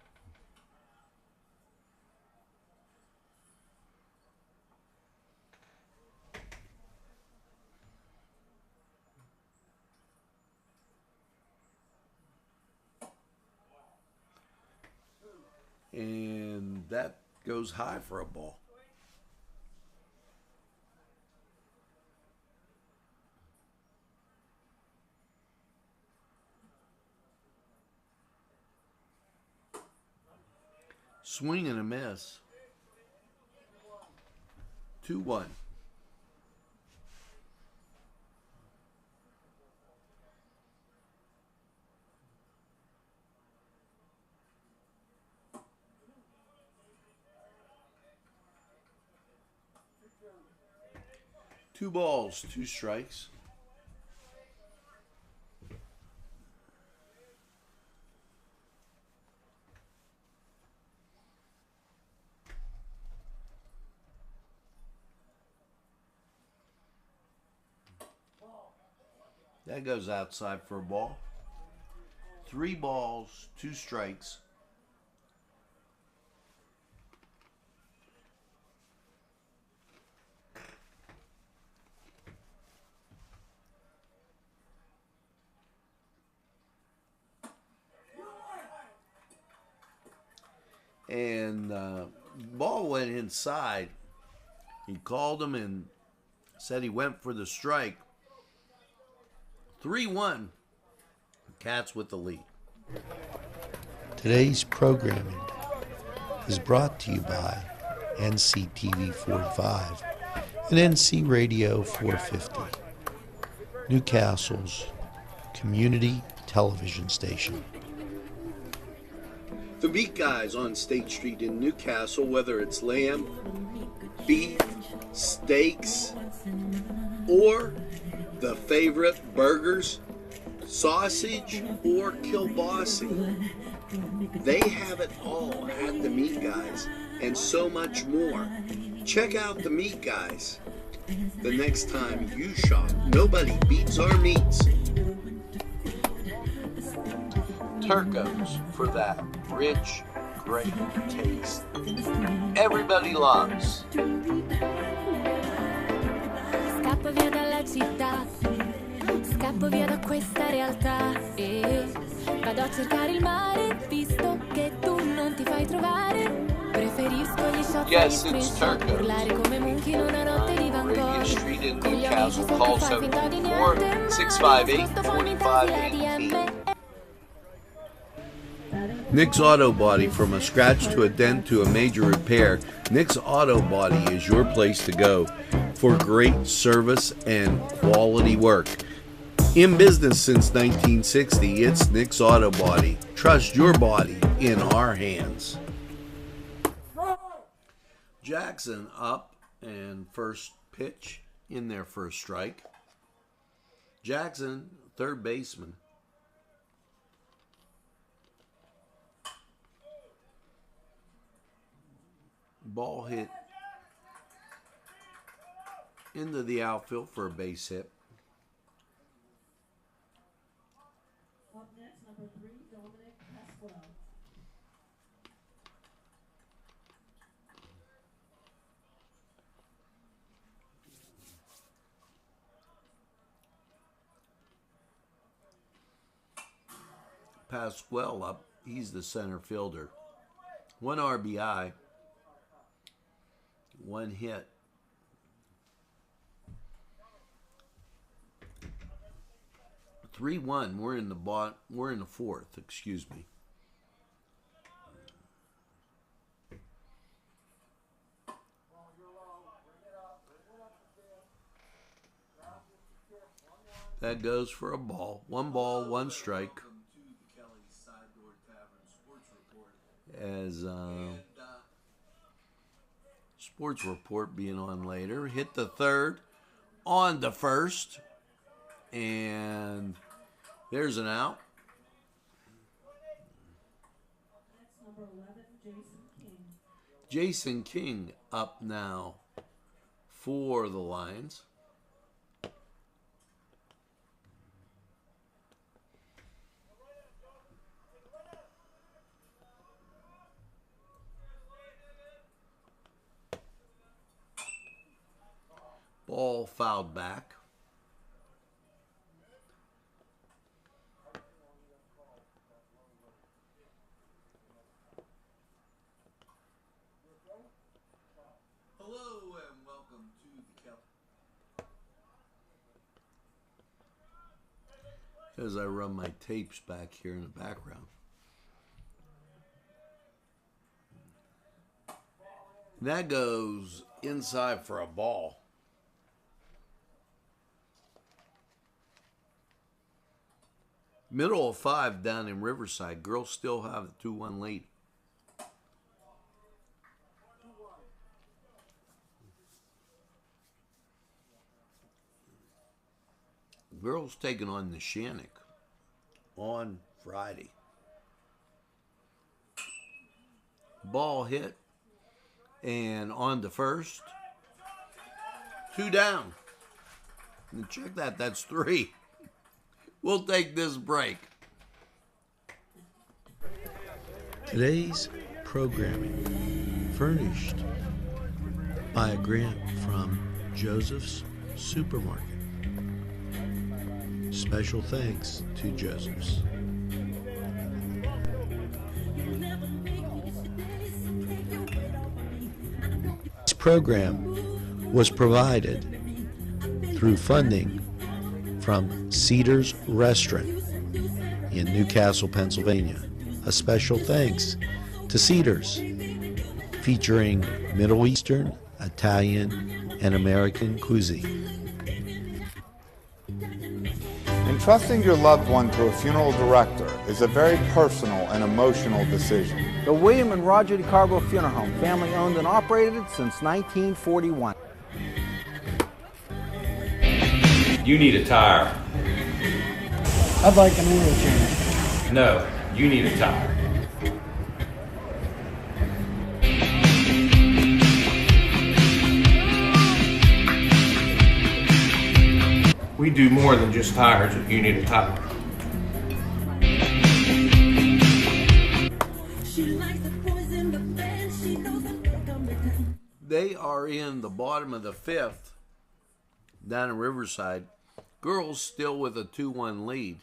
And that goes high for a ball. Swing and a miss. 2-1. 2 balls, 2 strikes. That goes outside for a ball. 3 balls, 2 strikes. And ball went inside. He called him and said he went for the strike. 3-1. Cats with the lead. Today's programming is brought to you by NCTV45 and NC Radio 450, Newcastle's community television station. The meat guys on State Street in Newcastle, whether it's lamb, beef, steaks, or the favorite burgers, sausage, or kielbasa. They have it all at the Meat Guys and so much more. Check out the Meat Guys the next time you shop. Nobody beats our meats. Turcos for that rich, great taste everybody loves. Scappo via dalla città, scappo via da questa realtà e vado a cercare il mare, visto che tu non ti fai trovare. Preferisco gli shot e gli screenshot, urlare come Munchi in una notte di Van Gogh. Street in Newcastle, call 724-658-4518. Nick's Auto Body, from a scratch to a dent to a major repair. Nick's Auto Body is your place to go for great service and quality work. In business since 1960, it's Nick's Auto Body. Trust your body in our hands. Jackson up and first pitch in their first strike. Jackson, third baseman. Ball hit into the outfield for a base hit. Up next, number 3, Dominic Pasquale. Pasquale up. He's the center fielder. 1 RBI. 1 hit. Three 3-1. We're in the fourth. Excuse me. That goes for a ball. 1 ball, 1 strike. As sports report being on later, hit the third, on to first, and there's an out. Next, number 11, Jason King. Jason King up now for the Lions. Ball fouled back. Hello and welcome to the Cal. As I run my tapes back here in the background. That goes inside for a ball. Middle of 5 down in Riverside. Girls still have a 2-1 lead. Girls taking on the Shannock on Friday. Ball hit, and on to first. 2 down. And check that, that's 3. We'll take this break. Today's programming furnished by a grant from Joseph's Supermarket. Special thanks to Joseph's. This program was provided through funding from Cedars Restaurant in Newcastle, Pennsylvania. A special thanks to Cedars, featuring Middle Eastern, Italian, and American cuisine. Entrusting your loved one to a funeral director is a very personal and emotional decision. The William and Roger DeCarbo Funeral Home, family owned and operated since 1941. You need a tire. I'd like an oil change. No, you need a tire. We do more than just tires if you need a tire. They are in the bottom of the 5th down in Riverside. Girls still with a 2-1 lead.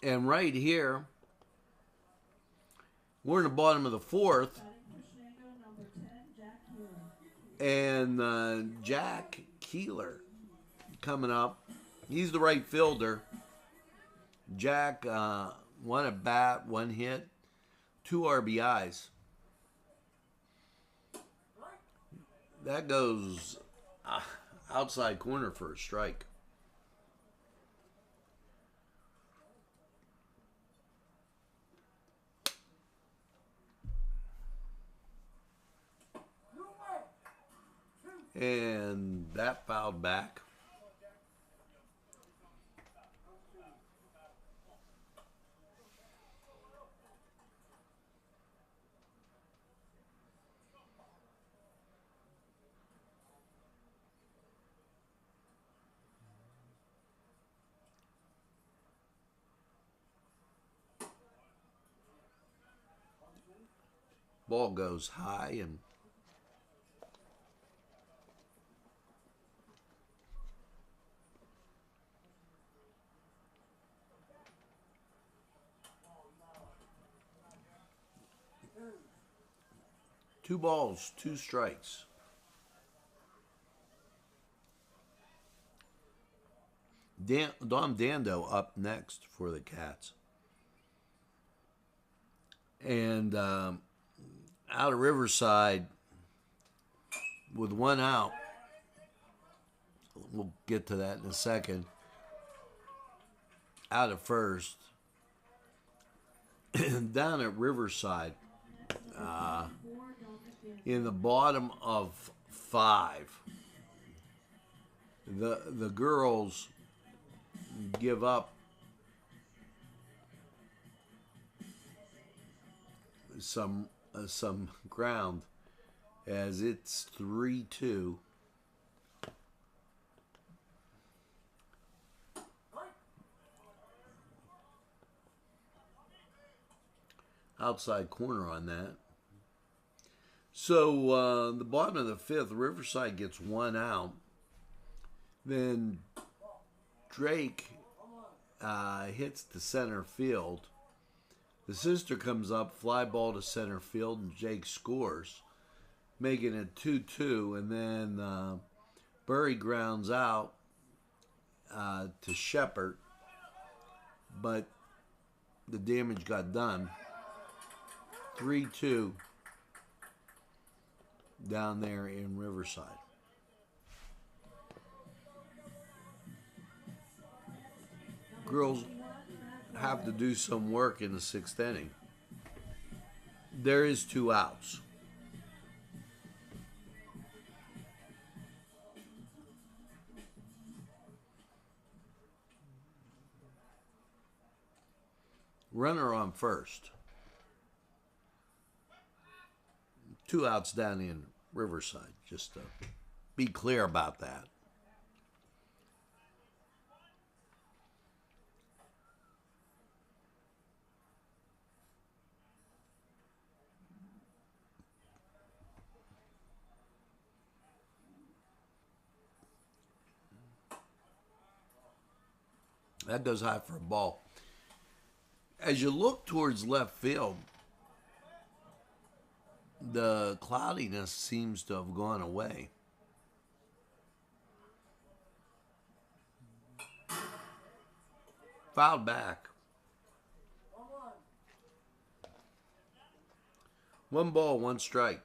And right here, we're in the bottom of the 4th. And Jack Keeler coming up. He's the right fielder. Jack, 1 at bat, 1 hit, 2 RBIs. That goes outside corner for a strike. And that fouled back. Ball goes high and two balls, 2 strikes. Dom Dando up next for the Cats. And out of Riverside with 1 out. We'll get to that in a second. Out of first. Down at Riverside. In the bottom of 5. The girls give up some ground as it's 3-2. Outside corner on that. So the bottom of the 5th, Riverside gets 1 out. Then Drake hits to center field. The sister comes up, fly ball to center field, and Jake scores, making it 2-2. And then Burry grounds out to Shepard, but the damage got done. 3-2 down there in Riverside. Girls have to do some work in the 6th inning. There is 2 outs. Runner on first. 2 outs down in Riverside, just to be clear about that. That goes high for a ball. As you look towards left field, the cloudiness seems to have gone away. Fouled back. 1 ball, 1 strike.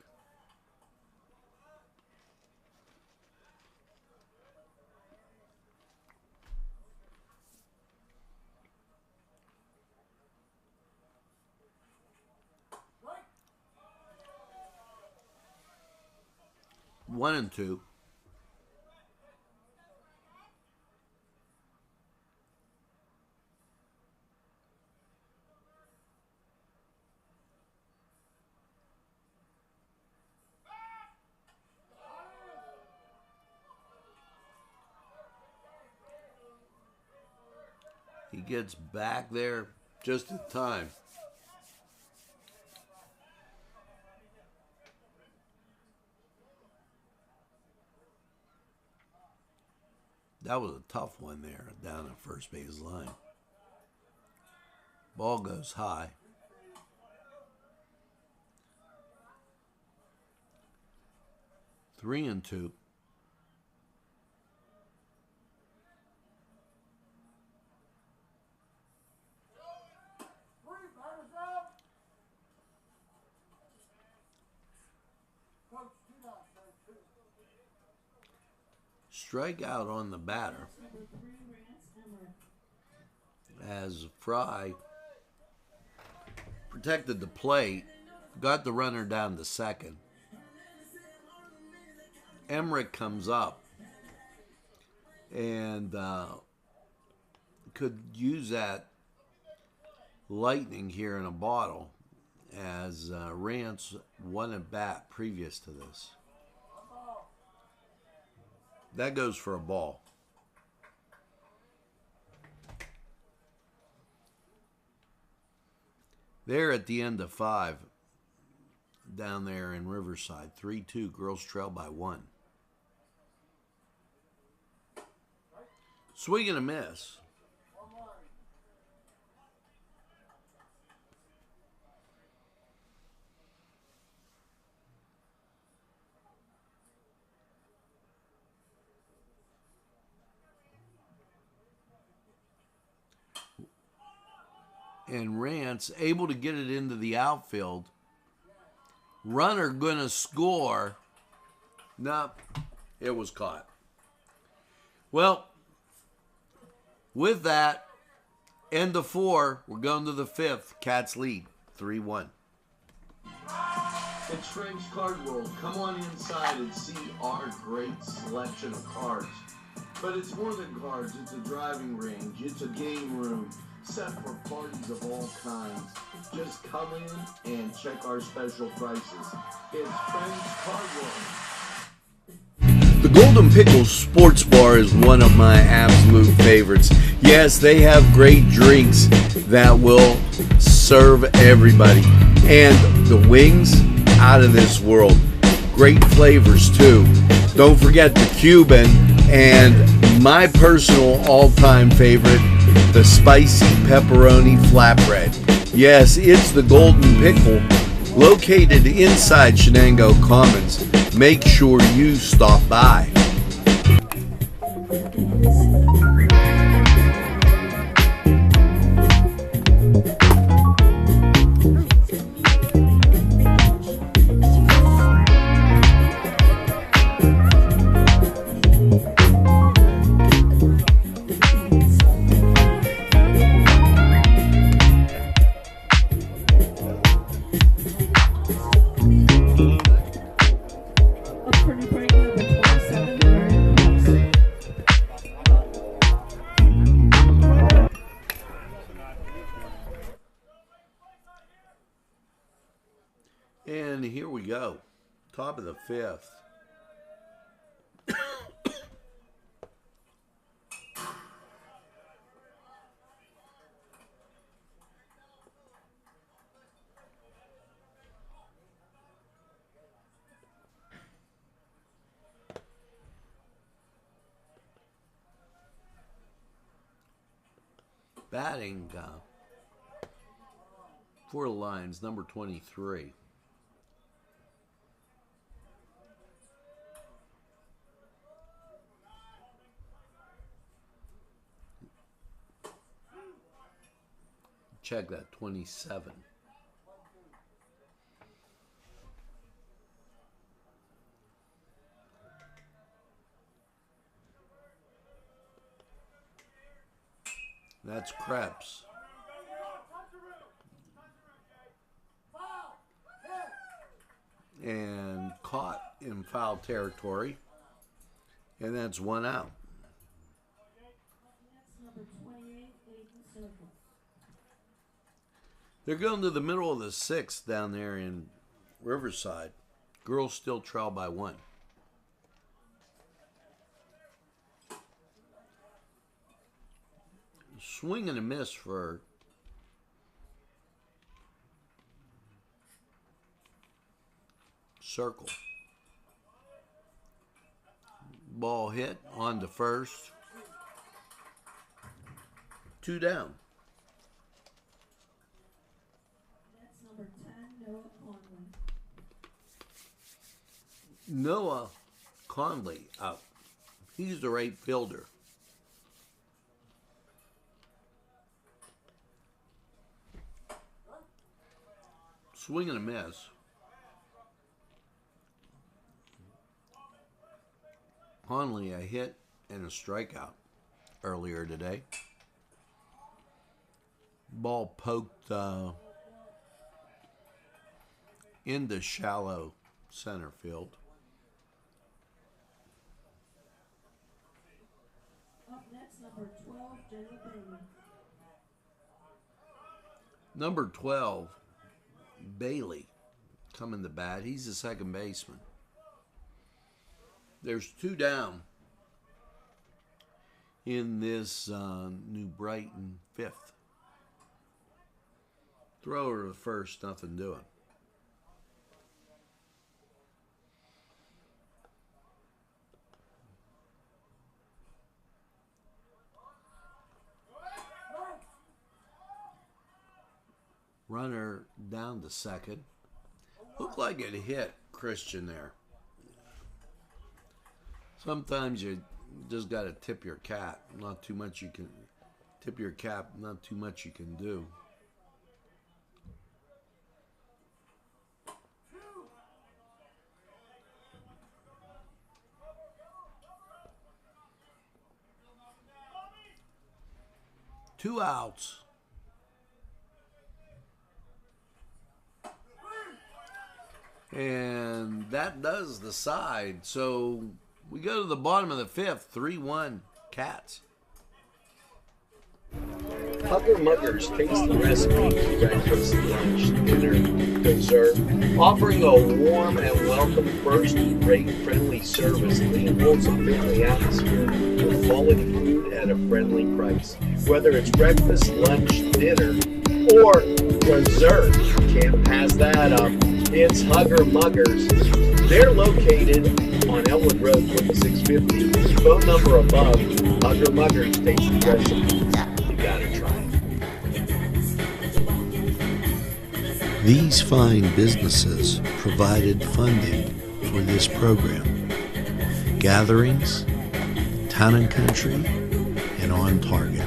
One and 2. He gets back there just in time. That was a tough one there down at first base line. Ball goes high. Three and 2. Strikeout on the batter as Fry protected the plate, got the runner down to second. Emmerich comes up and could use that lightning here in a bottle, as Rance won at bat previous to this. That goes for a ball. They're at the end of 5 down there in Riverside. 3-2, girls trail by 1. Swing and a miss. And Rance able to get it into the outfield. Runner gonna score. No, it was caught. Well, with that, end of 4, we're going to the 5th. Cats lead 3-1. It's Frank's Card World. Come on inside and see our great selection of cards. But it's more than cards. It's a driving range. It's a game room set for parties of all kinds. Just come in and check our special prices. It's Frank's Card World. The Golden Pickle Sports Bar is one of my absolute favorites. Yes, they have great drinks that will serve everybody. And the wings, out of this world. Great flavors too. Don't forget the Cuban and my personal all-time favorite, the spicy pepperoni flatbread. Yes, it's the Golden Pickle, located inside Shenango Commons. Make sure you stop by. Up for new break number 27. go. Top of the fifth. Batting for the Lions, number 23. Check that, 27. That's Krebs. And caught in foul territory. And that's one out. They're going to the middle of the sixth down there in Riverside. Girls still trail by one. Swing and a miss for Circle. Ball hit on to first. 2 down. That's number 10, Noah Conley. Noah Conley up. He's the right fielder. Swing and a miss. Conley a hit and a strikeout earlier today. Ball poked into shallow center field. Up next, number 12, Jenny Bailey. Number 12, Bailey, coming to bat. He's the second baseman. There's 2 down in this New Brighton fifth. Throw her to first, nothing doing. Runner down to second. Looked like it hit Christian there. Sometimes you just got to tip your cap. Not too much you can tip your cap. Not too much you can do. Two outs. And that does the side. So we go to the bottom of the fifth, 3-1 Cats. Hugger Muggers tasty recipe, breakfast, lunch, dinner, dessert, offering a warm and welcome first-rate friendly service, clean, wholesome family atmosphere with quality food at a friendly price. Whether it's breakfast, lunch, dinner, or dessert, can't pass that up. It's Hugger Muggers. They're located on Elwood Road, 2650. Phone number above. Hugger Muggers tasty recipe. You gotta try it. These fine businesses provided funding for this program. Gatherings, Town and Country, and On Target.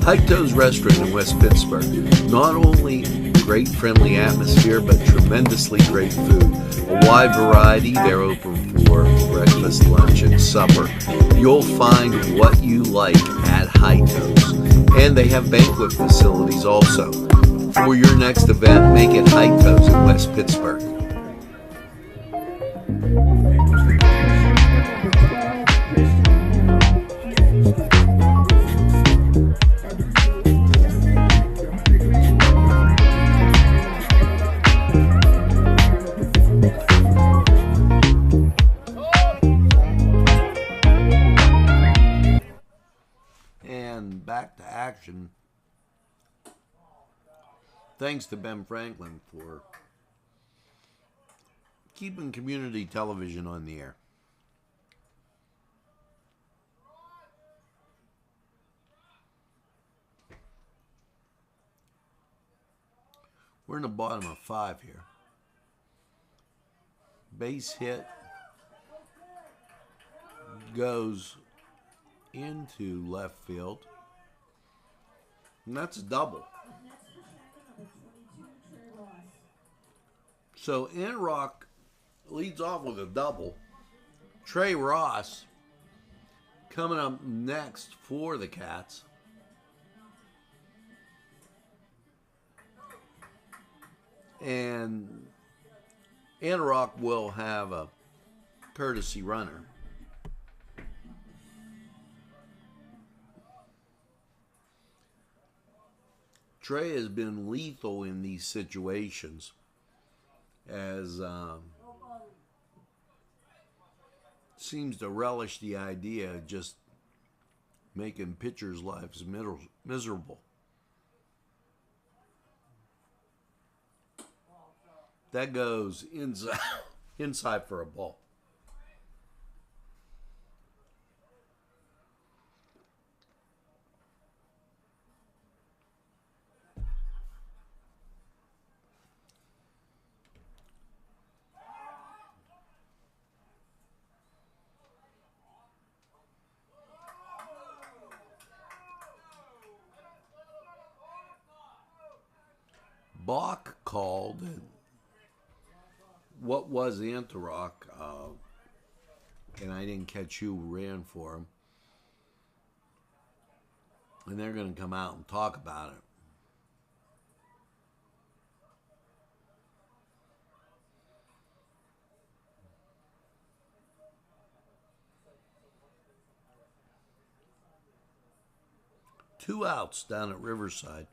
Heito's Restaurant in West Pittsburgh. Not only great friendly atmosphere, but tremendously great food. A wide variety. They're open for breakfast, lunch, and supper. You'll find what you like at Heito's. And they have banquet facilities also. For your next event, make it Heito's in West Pittsburgh. reception. Thanks to Ben Franklin for keeping community television on the air. We're in the bottom of 5 here. Base hit goes into left field. And that's a double. So Antioch leads off with a double. Trey Ross coming up next for the Cats. And Antioch will have a courtesy runner. Trey has been lethal in these situations, as seems to relish the idea of just making pitchers' lives miserable. That goes inside for a ball. Bach called, and what was Antioch, and I didn't catch who ran for him. And they're going to come out and talk about it. Two outs down at Riverside.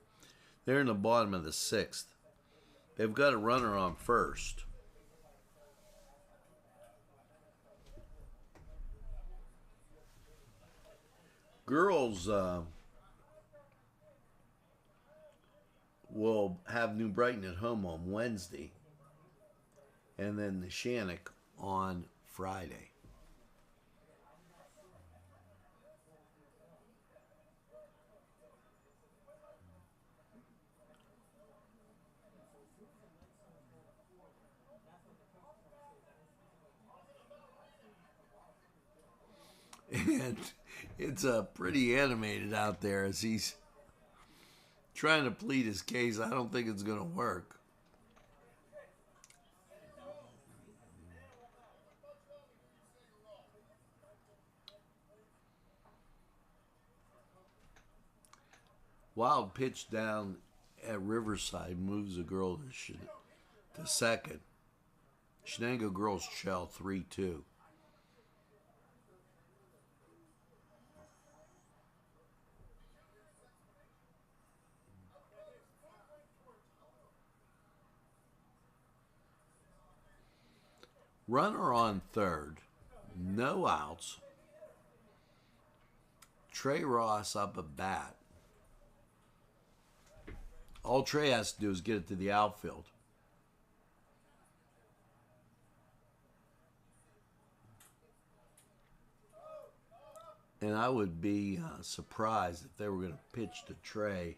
They're in the bottom of the 6th. They've got a runner on first. Girls will have New Brighton at home on Wednesday, and then the Shannock on Friday. And it's pretty animated out there as he's trying to plead his case. I don't think it's going to work. Wild pitch down at Riverside moves a girl to second. Shenango girls trail 3-2. Runner on third, no outs. Trey Ross up a bat. All Trey has to do is get it to the outfield. And I would be surprised if they were going to pitch to Trey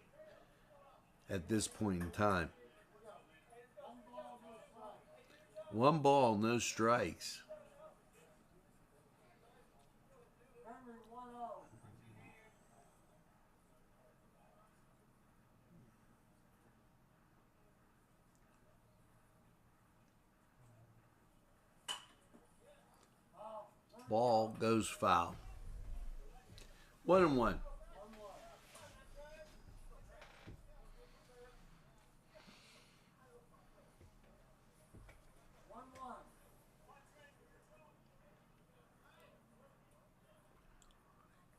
at this point in time. 1 ball, no strikes. Ball goes foul. 1-1.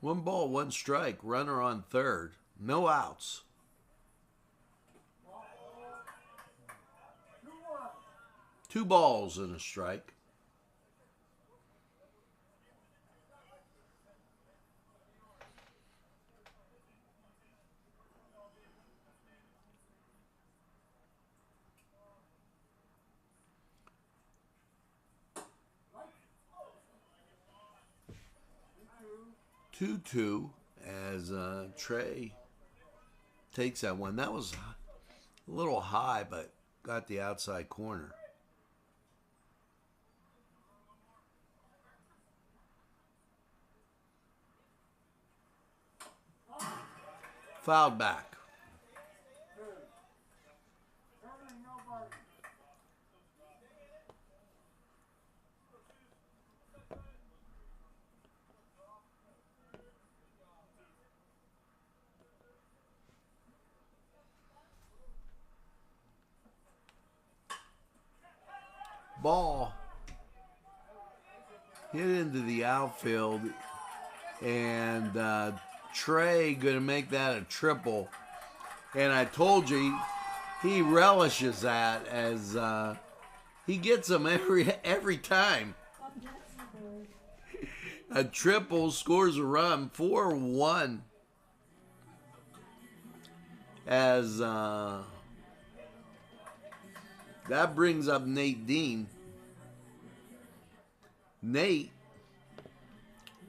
One ball, one strike. Runner on third. No outs. Two balls and a strike. 2-2 as Trey takes that one. That was a little high, but got the outside corner. Fouled back. Ball hit into the outfield, and Trey going to make that a triple. And I told you, he relishes that as he gets them every time. A triple, scores a run, 4-1. As that brings up Nate Dean. Nate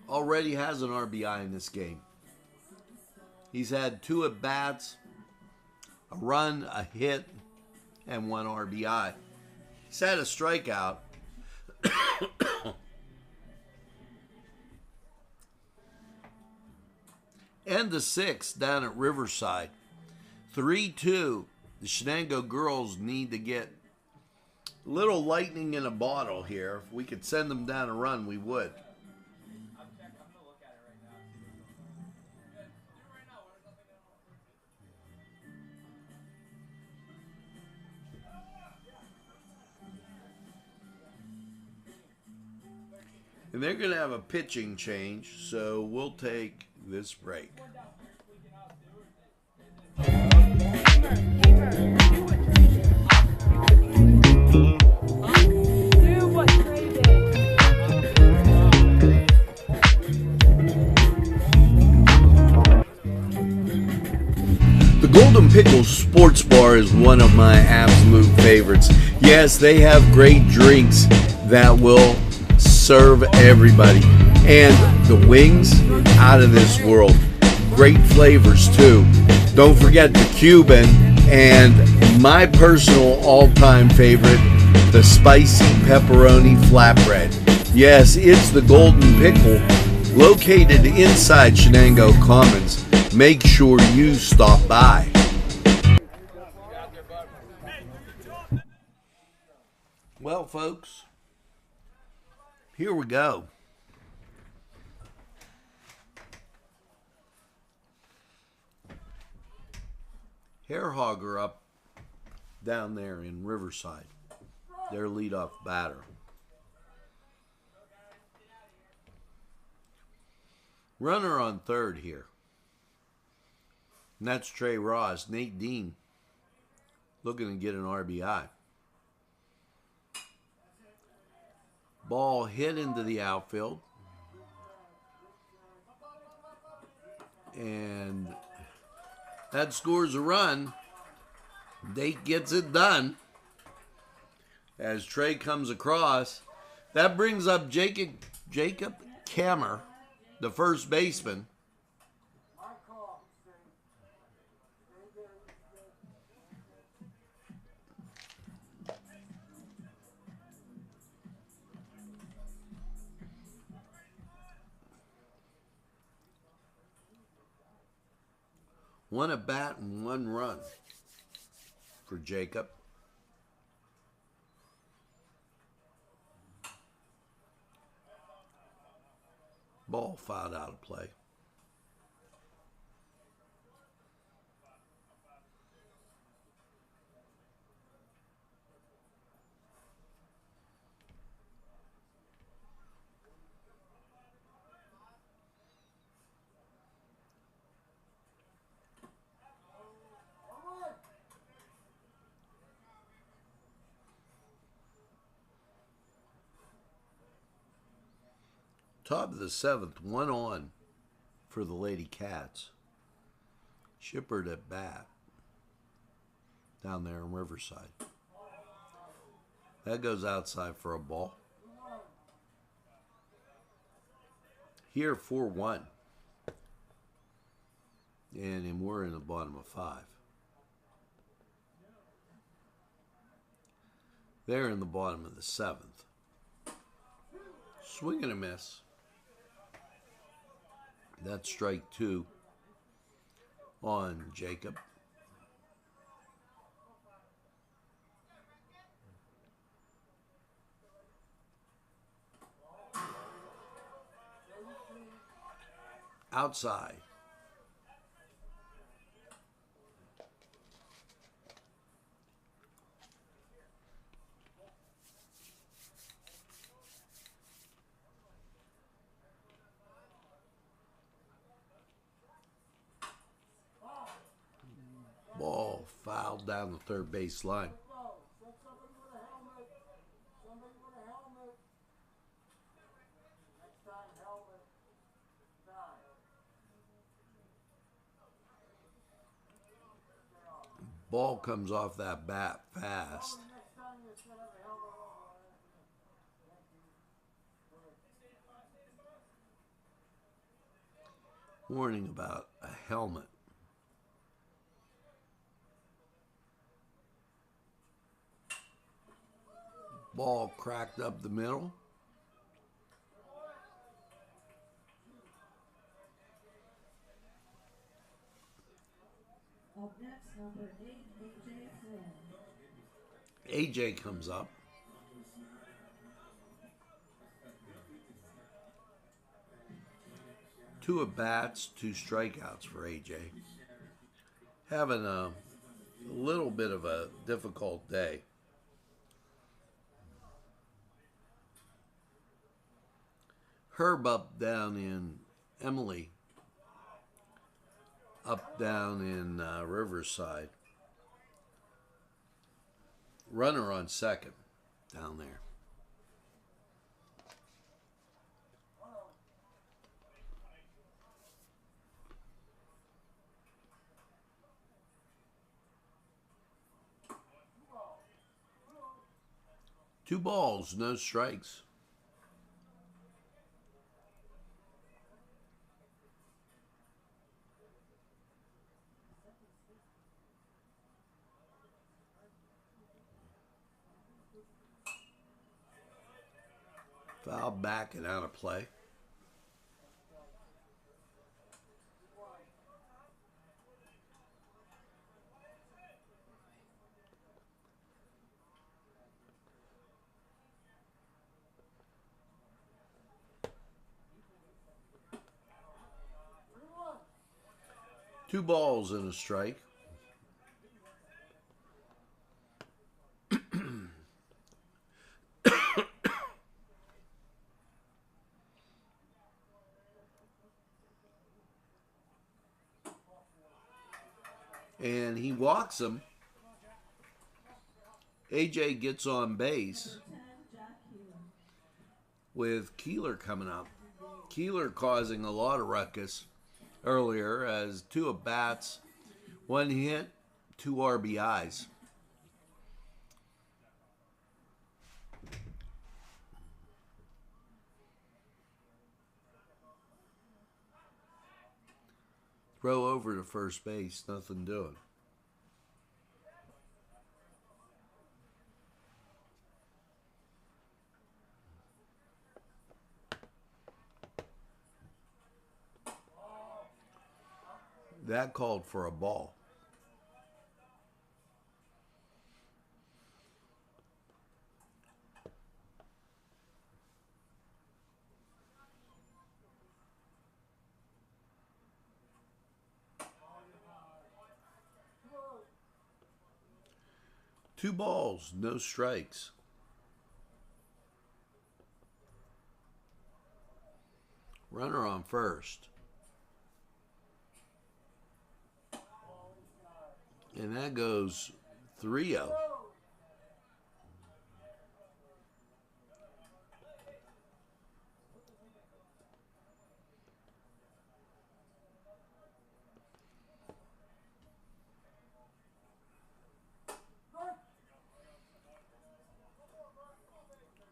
already has an RBI in this game. He's had 2 at-bats, a run, a hit, and 1 RBI. He's had a strikeout. And the 6th down at Riverside. 3-2. The Shenango girls need to get a little lightning in a bottle here. If we could send them down a run, we would. And they're going to have a pitching change, so we'll take this break. The Golden Pickle Sports Bar is one of my absolute favorites. Yes, they have great drinks that will serve everybody. And the wings, out of this world. Great flavors too. Don't forget the Cuban and my personal all-time favorite, the spicy pepperoni flatbread. Yes, it's the Golden Pickle, located inside Shenango Commons. Make sure you stop by. Well, folks, here we go. Hair Hogger up down there in Riverside. Their leadoff batter. Runner on third here. And that's Trey Ross. Nate Dean looking to get an RBI. Ball hit into the outfield. And that scores a run. Nate gets it done. As Trey comes across. That brings up Jacob Kammer, the first baseman. One at bat and 1 run for Jacob. Ball fouled out of play. Top of the 7th, 1 on for the Lady Cats. Shippard at bat down there in Riverside. That goes outside for a ball. Here 4-1. And we're in the bottom of 5. They're in the bottom of the 7th. Swing and a miss. That's strike 2 on Jacob. Outside. Ball fouled down the third base line. Ball comes off that bat fast. Warning about a helmet. Ball cracked up the middle. Up next, number 8, AJ Flynn. AJ comes up. Two at bats, 2 strikeouts for AJ. Having a little bit of a difficult day. Herb up down in Emily. Up down in Riverside. Runner on second down there. Two balls, no strikes. Foul back and out of play. Two balls and a strike. And he walks him. AJ gets on base with Keeler coming up. Keeler causing a lot of ruckus earlier as 2 at bats, 1 hit, 2 RBIs. Throw over to first base, nothing doing. That called for a ball. Two balls, no strikes. Runner on first. And that goes 3-0.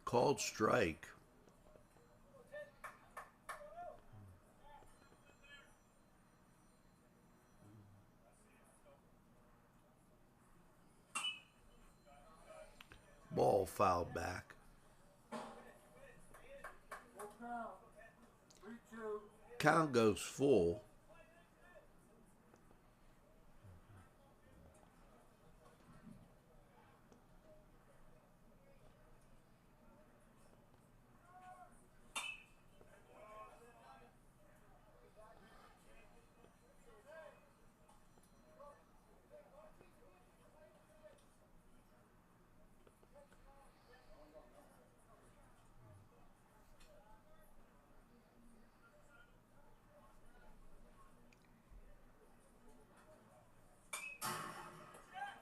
Called strike. fouled back. Count goes full.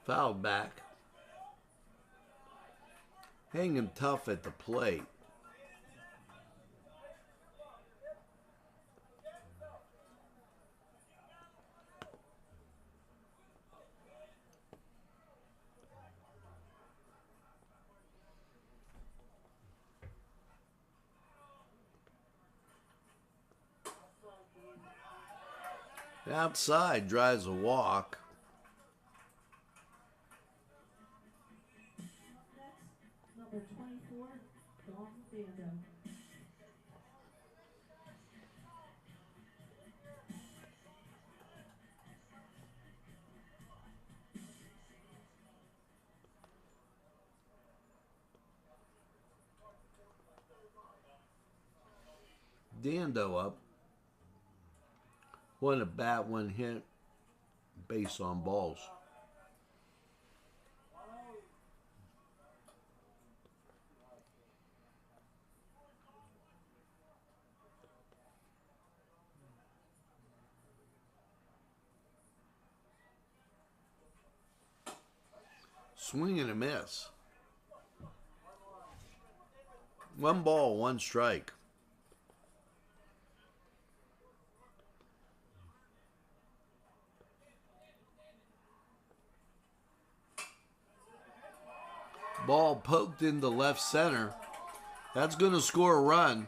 Fouled back. Hanging tough at the plate. Outside drives a walk. Number 24, Dando. Dando up. One at bat, one hit, base on balls. Swing and a miss. One ball, one strike. Ball poked into left center. That's going to score a run.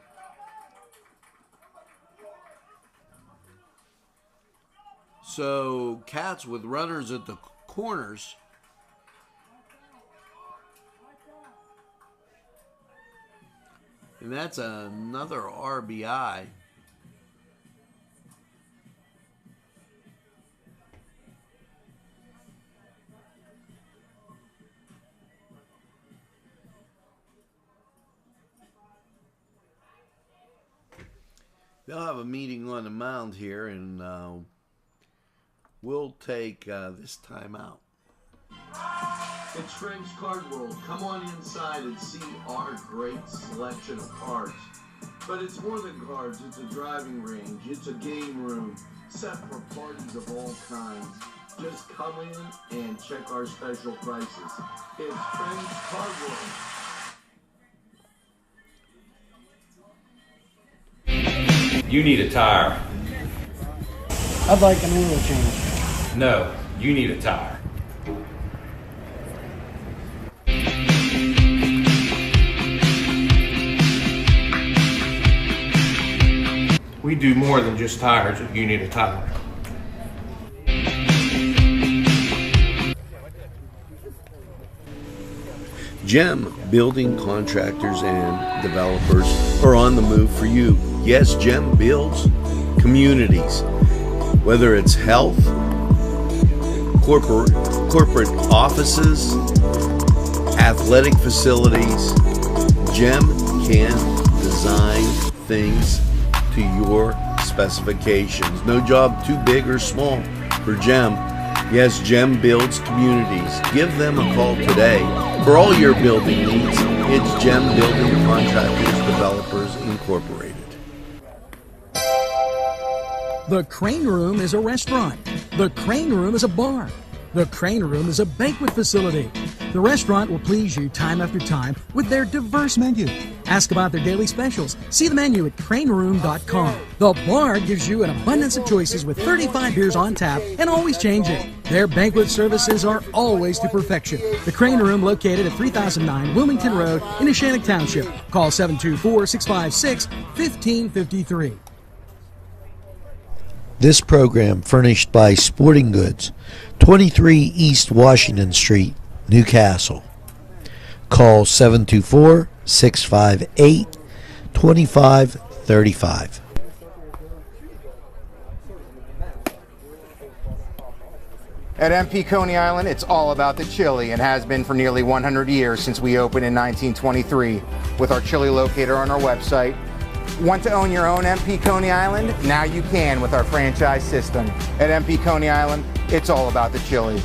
So Cats with runners at the corners. And that's another RBI. They'll have a meeting on the mound here, and we'll take this time out. It's French Card World. Come on inside and see our great selection of cards. But it's more than cards. It's a driving range. It's a game room set for parties of all kinds. Just come in and check our special prices. It's French Card World. You need a tire. I'd like an oil change. No, you need a tire. We do more than just tires if you need a tire. GEM building contractors and developers are on the move for you. Yes, GEM builds communities, whether it's health, corporate offices, athletic facilities. GEM can design things to your specifications. No job too big or small for GEM. Yes, GEM builds communities. Give them a call today. For all your building needs, it's GEM Building Contractors Developers Incorporated. The Crane Room is a restaurant. The Crane Room is a bar. The Crane Room is a banquet facility. The restaurant will please you time after time with their diverse menu. Ask about their daily specials. See the menu at craneroom.com. The bar gives you an abundance of choices with 35 beers on tap and always changing. Their banquet services are always to perfection. The Crane Room, located at 3009 Wilmington Road in Neshannock Township. Call 724-656-1553. This program furnished by Sporting Goods, 23 East Washington Street, Newcastle. Call 724-658-2535. At MP Coney Island, it's all about the chili and has been for nearly 100 years since we opened in 1923 with our chili locator on our website. Want to own your own MP Coney Island? Now you can with our franchise system. At MP Coney Island, it's all about the chili.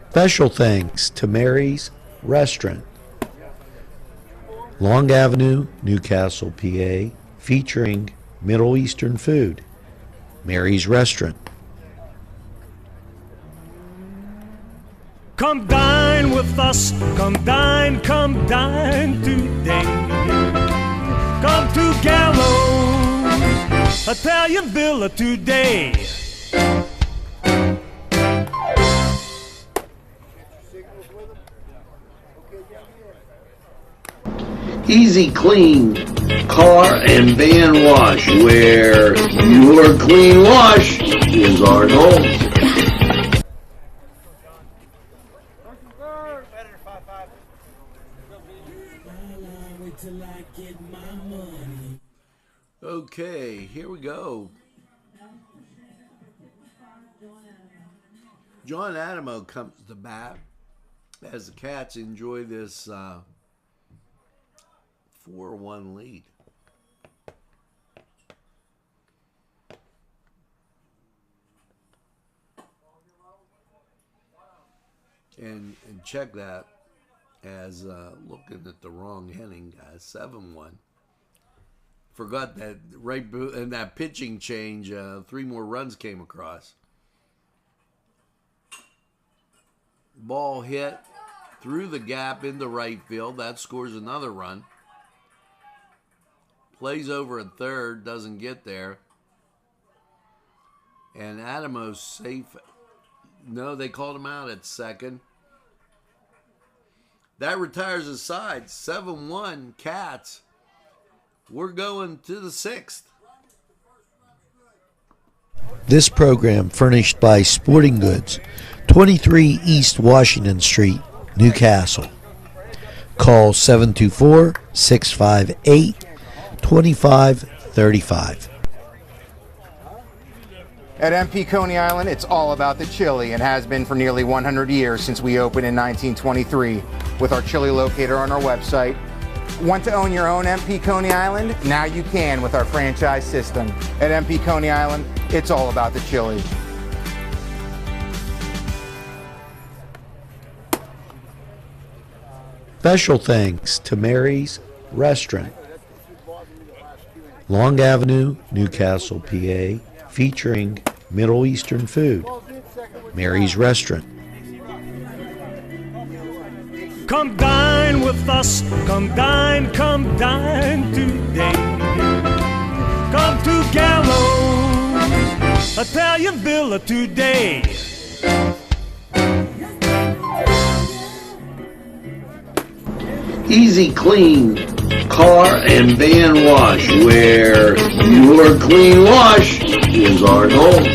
Special thanks to Mary's Restaurant, Long Avenue, Newcastle, PA, featuring Middle Eastern food. Mary's Restaurant. Come dine with us, come dine today. Come to Gallows Italian Villa today. Easy Clean Car and Van Wash, where your clean wash is our goal. Okay, here we go. John Adamo comes to bat as the Cats enjoy this 4-1 lead. And check that as looking at the wrong inning, guys. 7-1. Forgot that right in that pitching change, 3 more runs came across. Ball hit through the gap into right field. That scores another run. Plays over at third, doesn't get there. And Adamo's safe. No, they called him out at second. That retires his side. 7-1 Cats. We're going to the 6th. This program furnished by Sporting Goods, 23 East Washington Street, Newcastle. Call 724-658-2535. At MP Coney Island, it's all about the chili and has been for nearly 100 years since we opened in 1923 with our chili locator on our website. Want to own your own MP Coney Island? Now you can with our franchise system. At MP Coney Island, it's all about the chili. Special thanks to Mary's Restaurant, Long Avenue, Newcastle, PA, featuring Middle Eastern food. Mary's Restaurant. Come dine with us, come dine today. Come to Gallows Italian Villa today. Easy Clean Car and Van Wash, where your clean wash is our goal.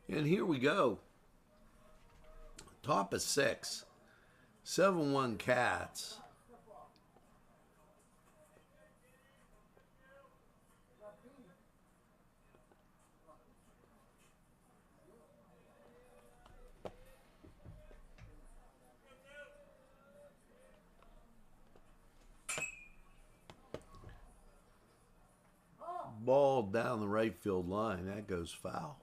And here we go. Top of 6. 7-1 Cats. Ball down the right field line. That goes foul.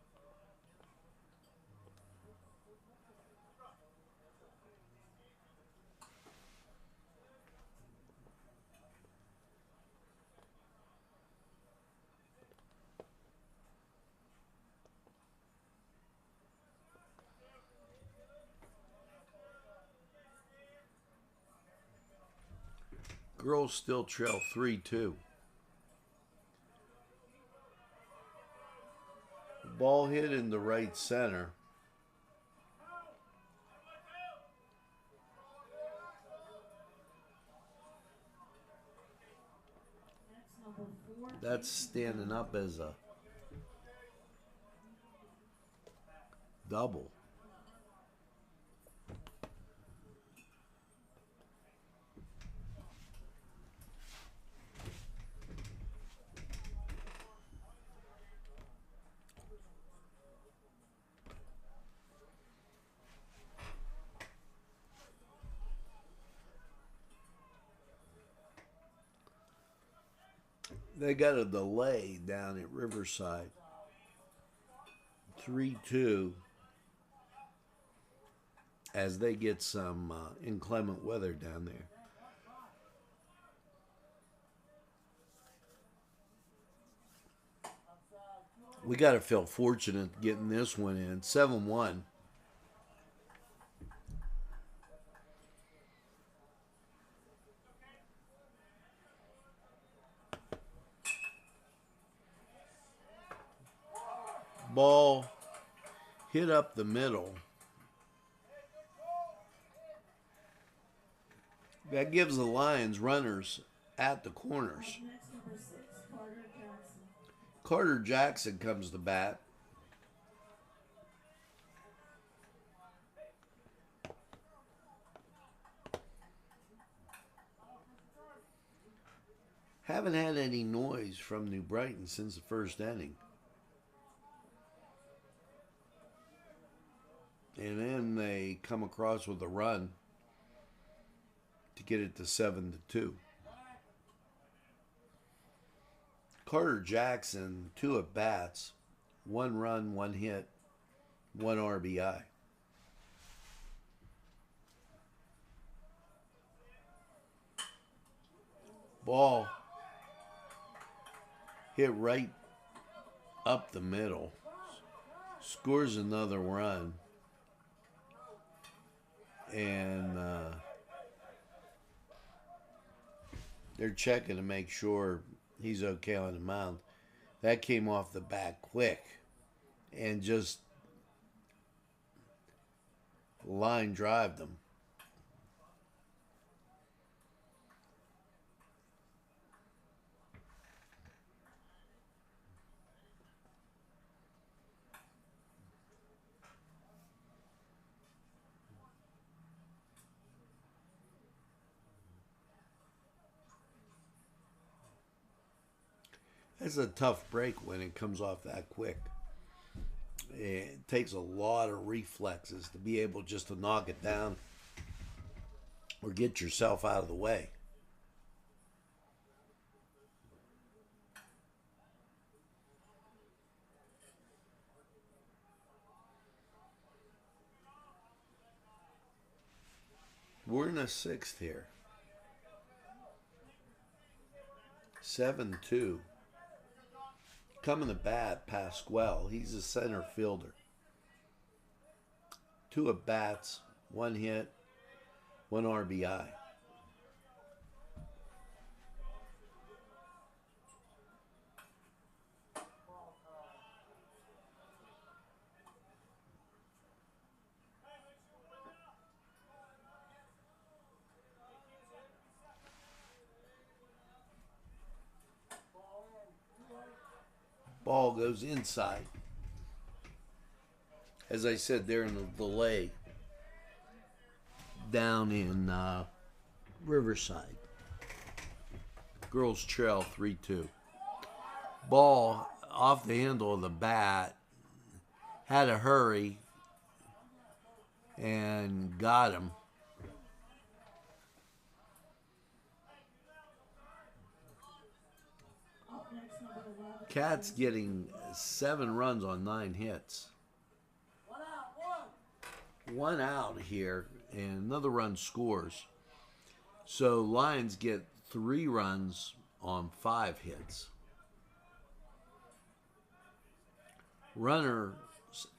Girls still trail 3-2. Ball hit in the right center. That's standing up as a double. They got a delay down at Riverside. 3-2 as they get some inclement weather down there. We got to feel fortunate getting this one in. 7-1. Ball hit up the middle. That gives the Lions runners at the corners. Carter Jackson comes to bat. Haven't had any noise from New Brighton since the first inning. And then they come across with a run to get it to 7-2. Carter Jackson, 2 at bats, 1 run, 1 hit, 1 RBI. Ball hit right up the middle, scores another run, and they're checking to make sure he's okay on the mound. That came off the bat quick and just line drived them. It's a tough break when it comes off that quick. It takes a lot of reflexes to be able just to knock it down or get yourself out of the way. We're in the 6th here. 7-2. Coming to bat, Pasquale. He's a center fielder. 2 at bats, 1 hit, 1 RBI. Ball goes inside. As I said, they're in a delay down in Riverside. Girls trail 3-2. Ball off the handle of the bat, had to hurry and got him. Cat's getting 7 runs on 9 hits. 1 out here, and another run scores. So Lions get 3 runs on 5 hits. Runners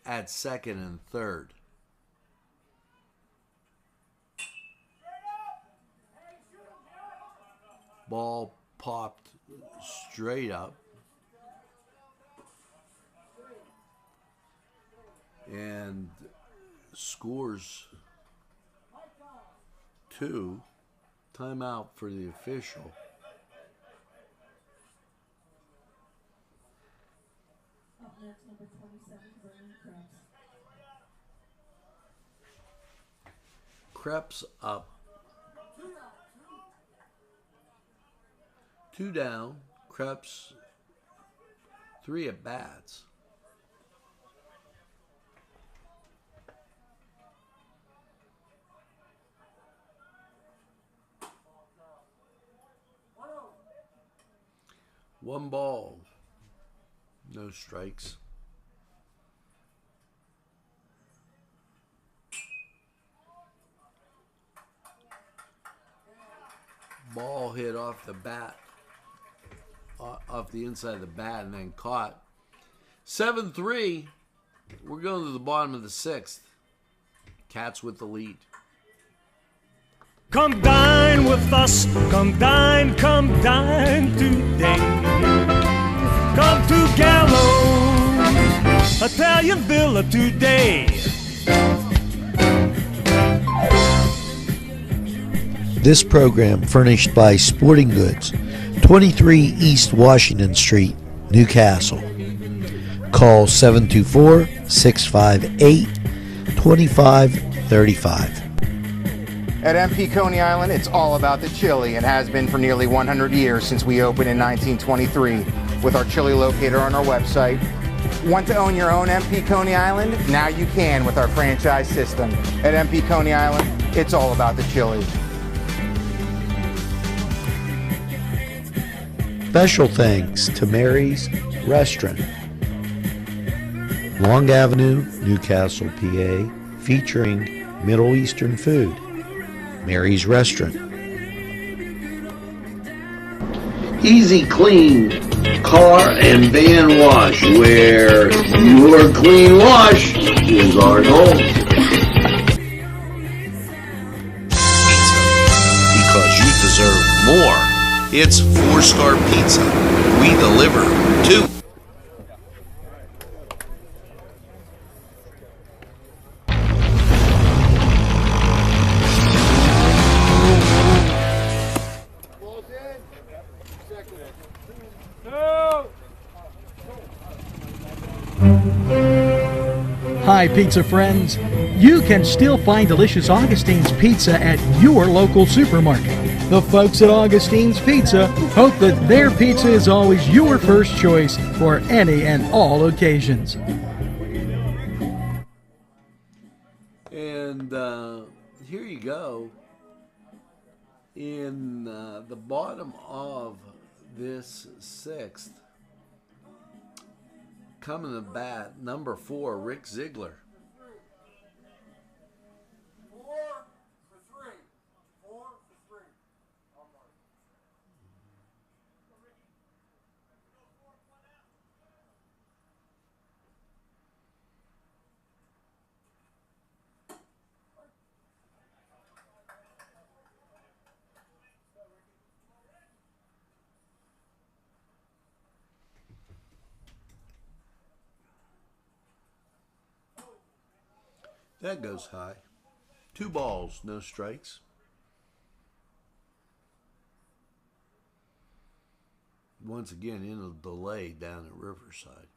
at second and third. Ball popped straight up. And scores 2. Timeout for the official. That's number 27, Vernon Krebs. Krebs up. 2 down. Krebs 3 at bats. One ball, no strikes. Ball hit off the bat, off the inside of the bat, and then caught. 7-3. We're going to the bottom of the 6th. Cats with the lead. Come dine with us, come dine today. Come to Gallows Italian Villa today. This program furnished by Sporting Goods, 23 East Washington Street, Newcastle. Call 724-658-2535. At MP Coney Island, it's all about the chili and has been for nearly 100 years since we opened in 1923 with our chili locator on our website. Want to own your own MP Coney Island? Now you can with our franchise system. At MP Coney Island, it's all about the chili. Special thanks to Mary's Restaurant, Long Avenue, Newcastle, PA, featuring Middle Eastern food. Mary's Restaurant. Easy Clean Car and Van Wash, where your clean wash is our goal. Because you deserve more. It's 4-star pizza. We deliver too. Hi, pizza friends. You can still find delicious Augustine's Pizza at your local supermarket. The folks at Augustine's Pizza hope that their pizza is always your first choice for any and all occasions. And here you go. In the bottom of this 6th, coming to bat, number 4, Rick Ziegler. 4 for 3. 4 for 3. That goes high. 2 balls, no strikes. Once again, in a delay down at Riverside.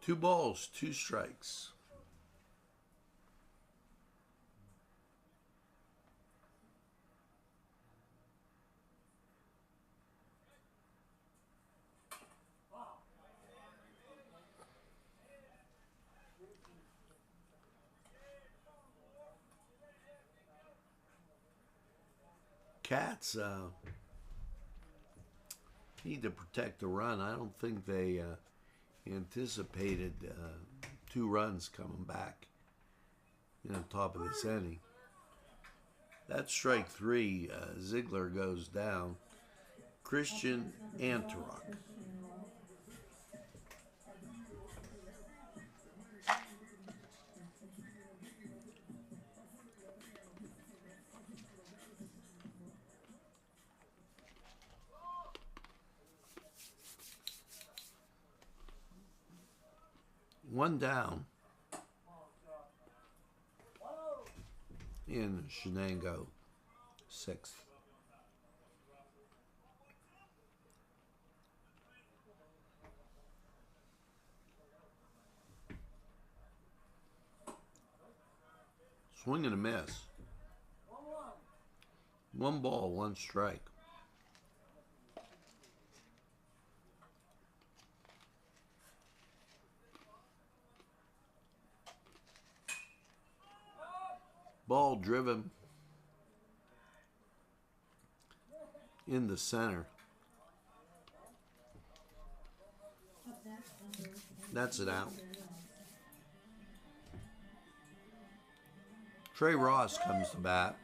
Two balls, 2 strikes. Cats need to protect the run. I don't think they anticipated 2 runs coming back in the top of this inning. That's strike 3. Ziegler goes down. Christian Antarok. One down in Shenango, 6th. Swing and a miss. 1 ball, 1 strike. Ball driven in the center. That's it out. Trey Ross comes to bat.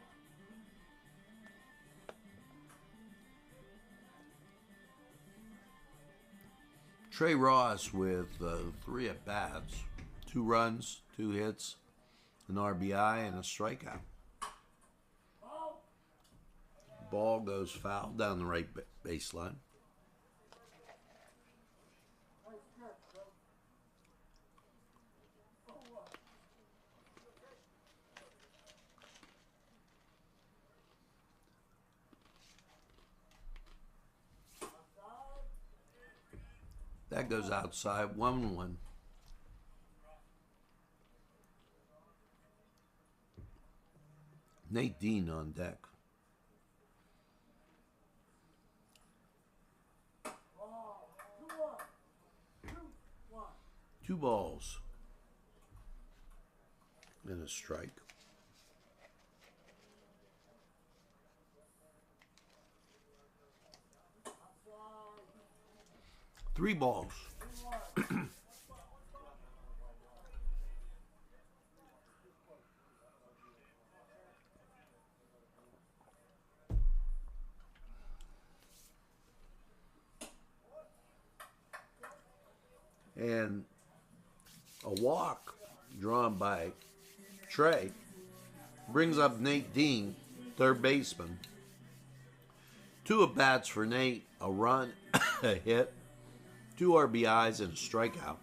Trey Ross with 3 at-bats, 2 runs, 2 hits, an RBI, and a strikeout. Ball goes foul down the right baseline. That goes outside, 1-1. Nate Dean on deck. Two balls and a strike. Three balls. And a walk drawn by Trey brings up Nate Dean, third baseman. 2 at-bats for Nate, a run, a hit, 2 RBIs, and a strikeout.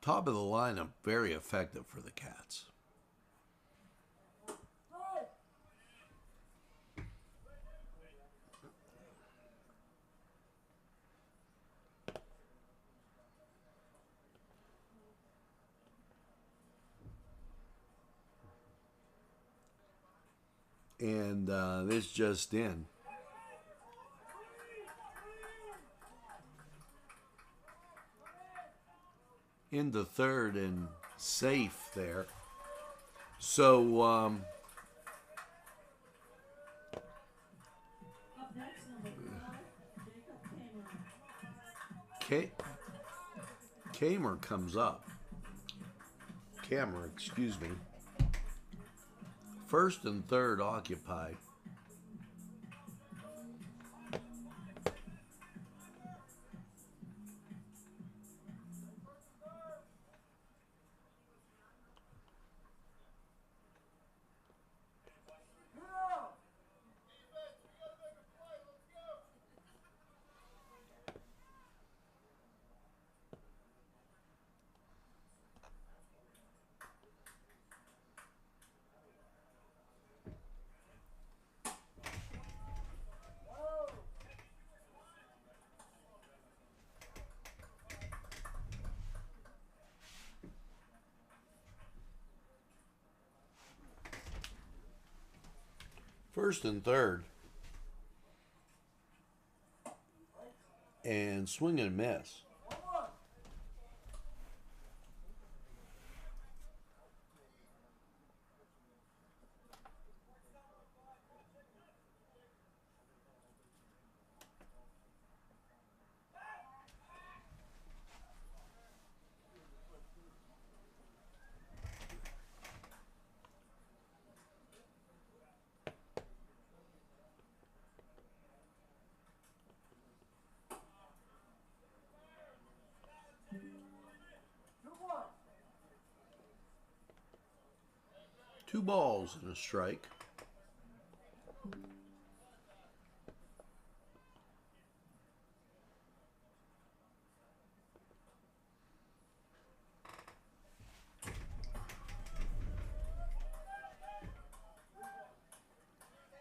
Top of the lineup, very effective for the Cats. And this just in. In the third and safe there. So, Kamer comes up. Cameron, excuse me. First and third occupied. First and third. And swing and a miss. 2 balls and a strike.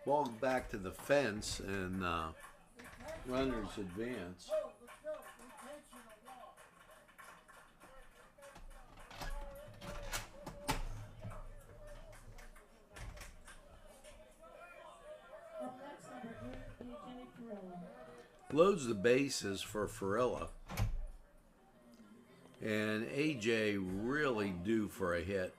Ball back to the fence and runners advance. Loads the bases for Farilla. And AJ really due for a hit.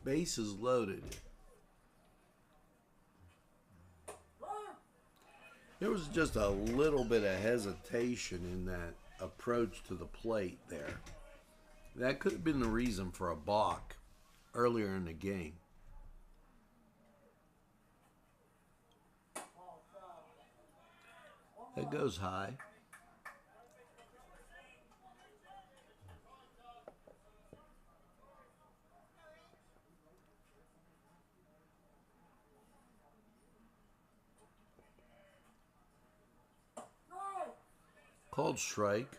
Bases loaded. There was just a little bit of hesitation in that approach to the plate there. That could have been the reason for a balk earlier in the game. That goes high. Called strike.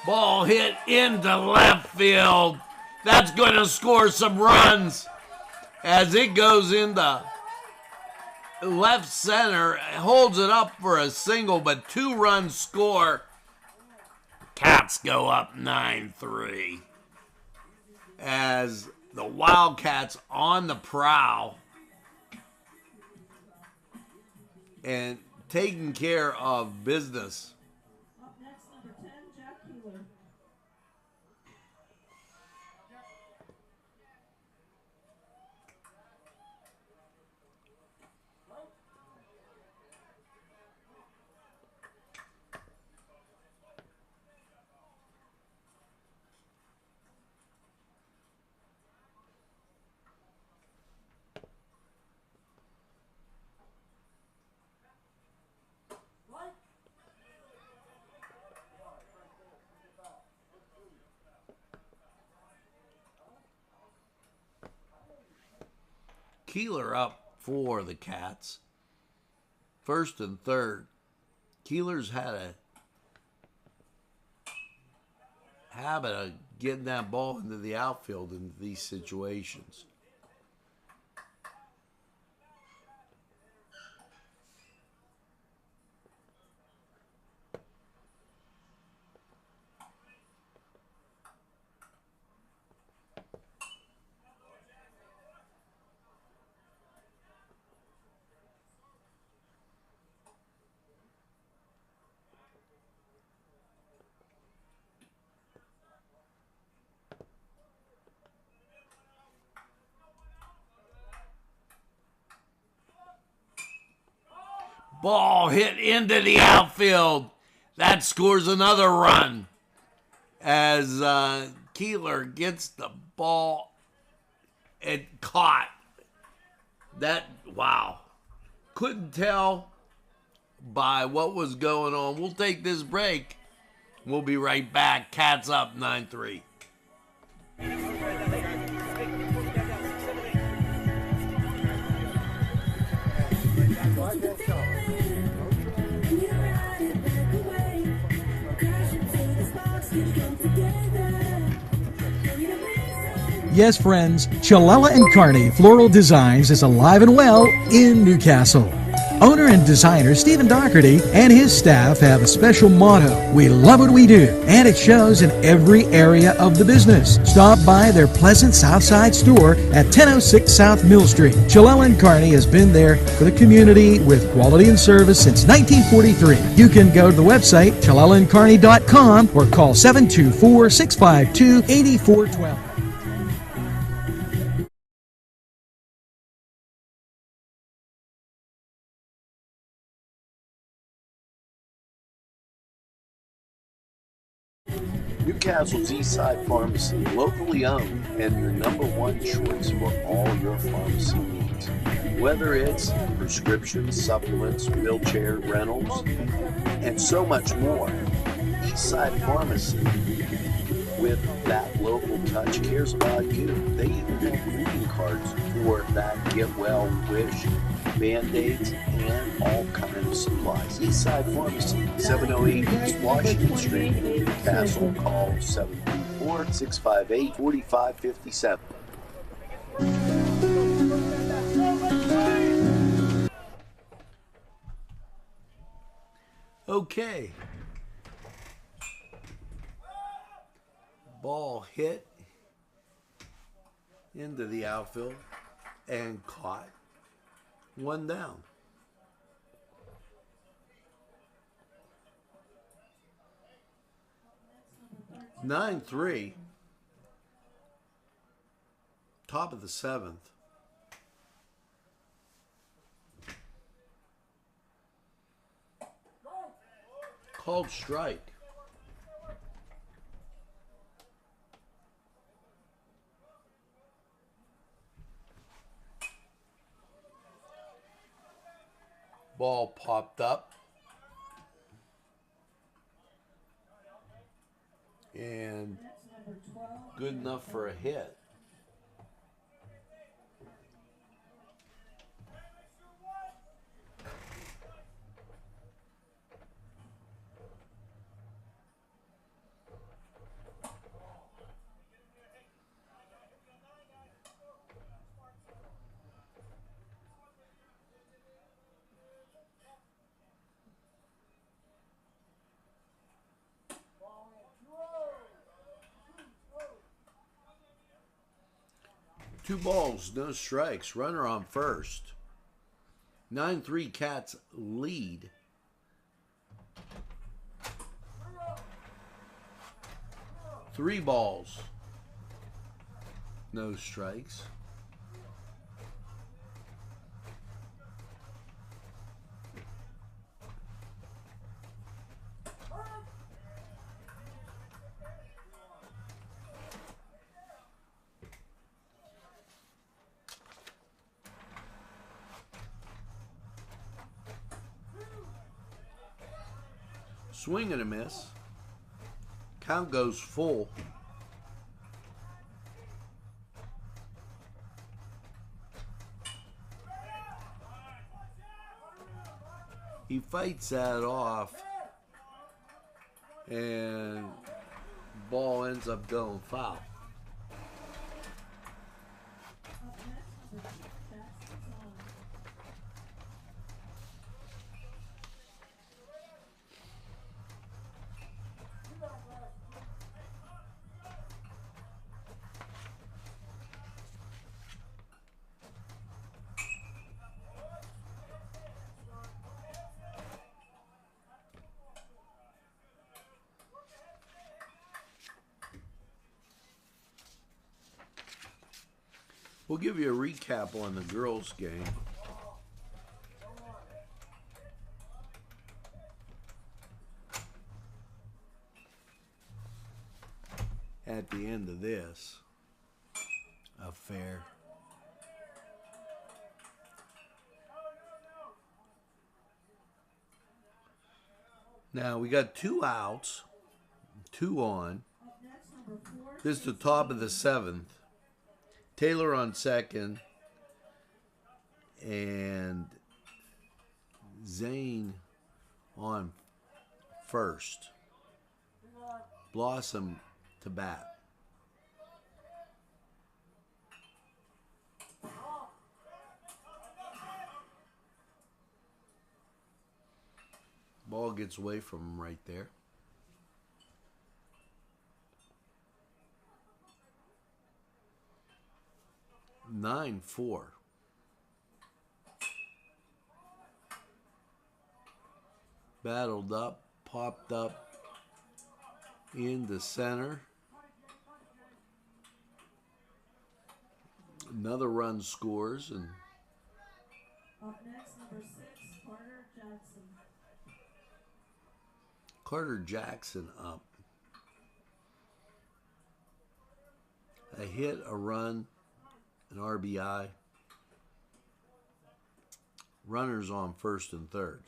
Ball hit into left field. That's going to score some runs as it goes into left center. Holds it up for a single, but 2-run score. Cats go up 9-3 as the Wildcats on the prowl and taking care of business. Keeler up for the Cats. First and third. Keeler's had a habit of getting that ball into the outfield in these situations. Ball hit into the outfield. That scores another run as Keeler gets the ball and caught. That, wow. Couldn't tell by what was going on. We'll take this break. We'll be right back. Cats up 9-3. Yes, friends, Chilella and Carney Floral Designs is alive and well in Newcastle. Owner and designer Stephen Doherty and his staff have a special motto: we love what we do, and it shows in every area of the business. Stop by their pleasant Southside store at 1006 South Mill Street. Chilella and Carney has been there for the community with quality and service since 1943. You can go to the website chilellaandcarney.com or call 724-652-8412. Newcastle's Eastside Pharmacy, locally owned and your #1 choice for all your pharmacy needs. Whether it's prescriptions, supplements, wheelchair rentals, and so much more. Eastside Pharmacy, with that local touch, cares about you. They even have greeting cards for that get well wish, Band-Aids, and all kinds of supplies. Eastside Pharmacy, 708 East Washington Street in Newcastle. Call 734-658-4557. Okay. Ball hit into the outfield and caught. 1 down. Nine three. Top of the 7th. Called strike. Ball popped up. And good enough for a hit. Two balls, no strikes. Runner on first. 9-3 Cats lead. Three balls, no strikes. Swing and a miss. Count goes full. He fights that off, and ball ends up going foul. We'll give you a recap on the girls' game. At the end of this affair. Now we got 2 outs, 2 on. This is the top of the 7th. Taylor on second, and Zane on first. Blossom to bat. Ball gets away from him right there. 9-4. Battled up, popped up into center. Another run scores, and Up next, number 6, Carter Jackson. Carter Jackson up. A hit, a run, an RBI. Runners on first and third.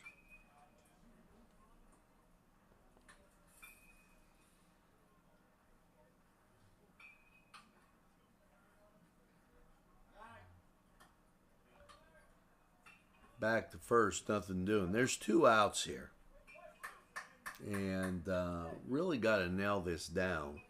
Back to first, nothing doing. There's 2 outs here. And really got to nail this down.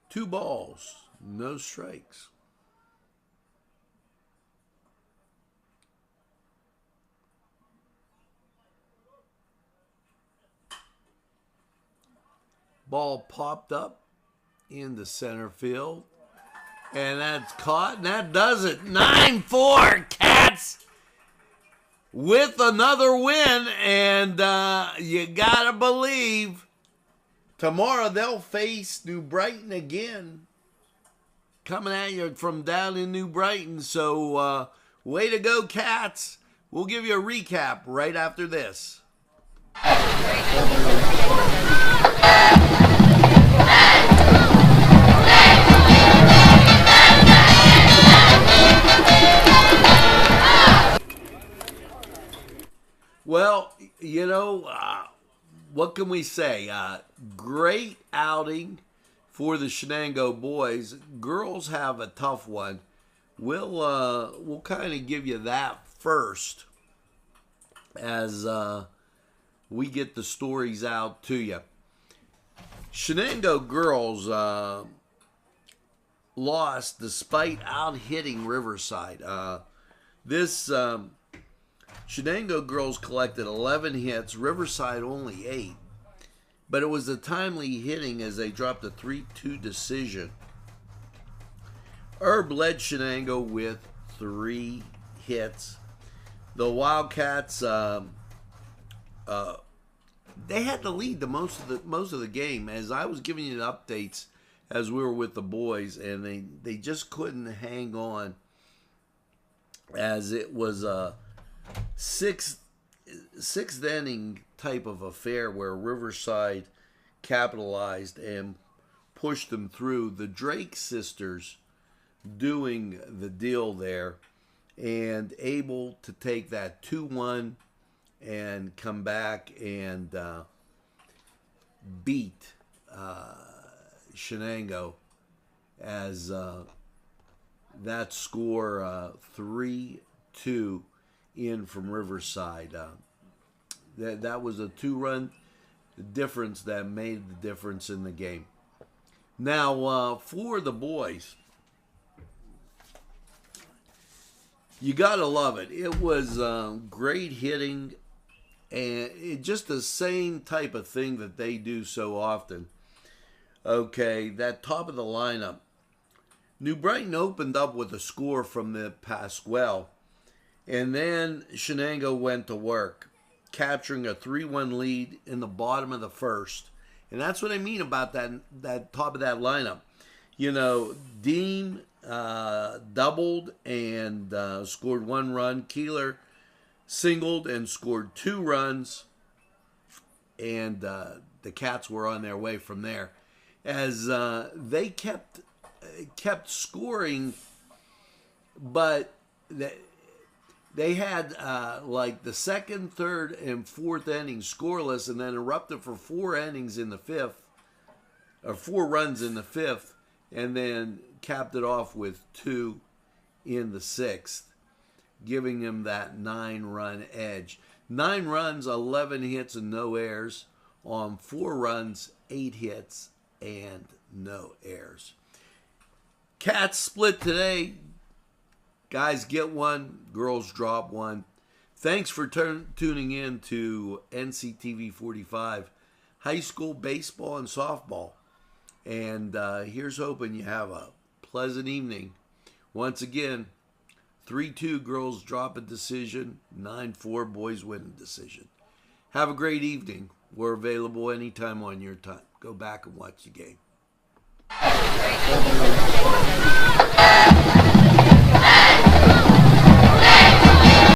Two balls, no strikes. Ball popped up into center field. And that's caught, and that does it. 9-4, Cats with another win. And you got to believe tomorrow they'll face New Brighton again. Coming at you from down in New Brighton. So way to go, Cats. We'll give you a recap right after this. Well, you know, what can we say? Great outing for the Shenango boys. Girls have a tough one. We'll kind of give you that first as we get the stories out to you. Shenango girls lost despite out-hitting Riverside. This Shenango girls collected 11 hits, Riverside only 8. But it was a timely hitting as they dropped a 3-2 decision. Herb led Shenango with 3 hits. The Wildcats, they had the lead most of the game. As I was giving you the updates as we were with the boys, and they just couldn't hang on, as it was a sixth inning type of affair where Riverside capitalized and pushed them through. The Drake sisters doing the deal there and able to take that 2-1 and come back and beat Shenango as that score 3-2 in from Riverside. That was a 2-run difference that made the difference in the game. Now, for the boys, you got to love it. It was great hitting, and just the same type of thing that they do so often. Okay, that top of the lineup. New Brighton opened up with a score from the Pasquale, and then Shenango went to work, capturing a 3-1 lead in the bottom of the first. And that's what I mean about that top of that lineup. You know, Dean doubled and scored 1 run. Keeler singled and scored 2 runs. And the Cats were on their way from there, as they kept scoring but they had like the second, third, and fourth innings scoreless, and then erupted for 4 innings in the fifth, or 4 runs in the fifth, and then capped it off with 2 in the sixth, giving him that 9-run edge. 9 runs, 11 hits, and no errors on 4 runs, 8 hits, and no errors. Cats split today. Guys get 1, girls drop 1. Thanks for tuning in to NCTV45 High School Baseball and Softball. And here's hoping you have a pleasant evening. Once again, 3-2 girls drop a decision, 9-4 boys win a decision. Have a great evening. We're available anytime on your time. Go back and watch the game.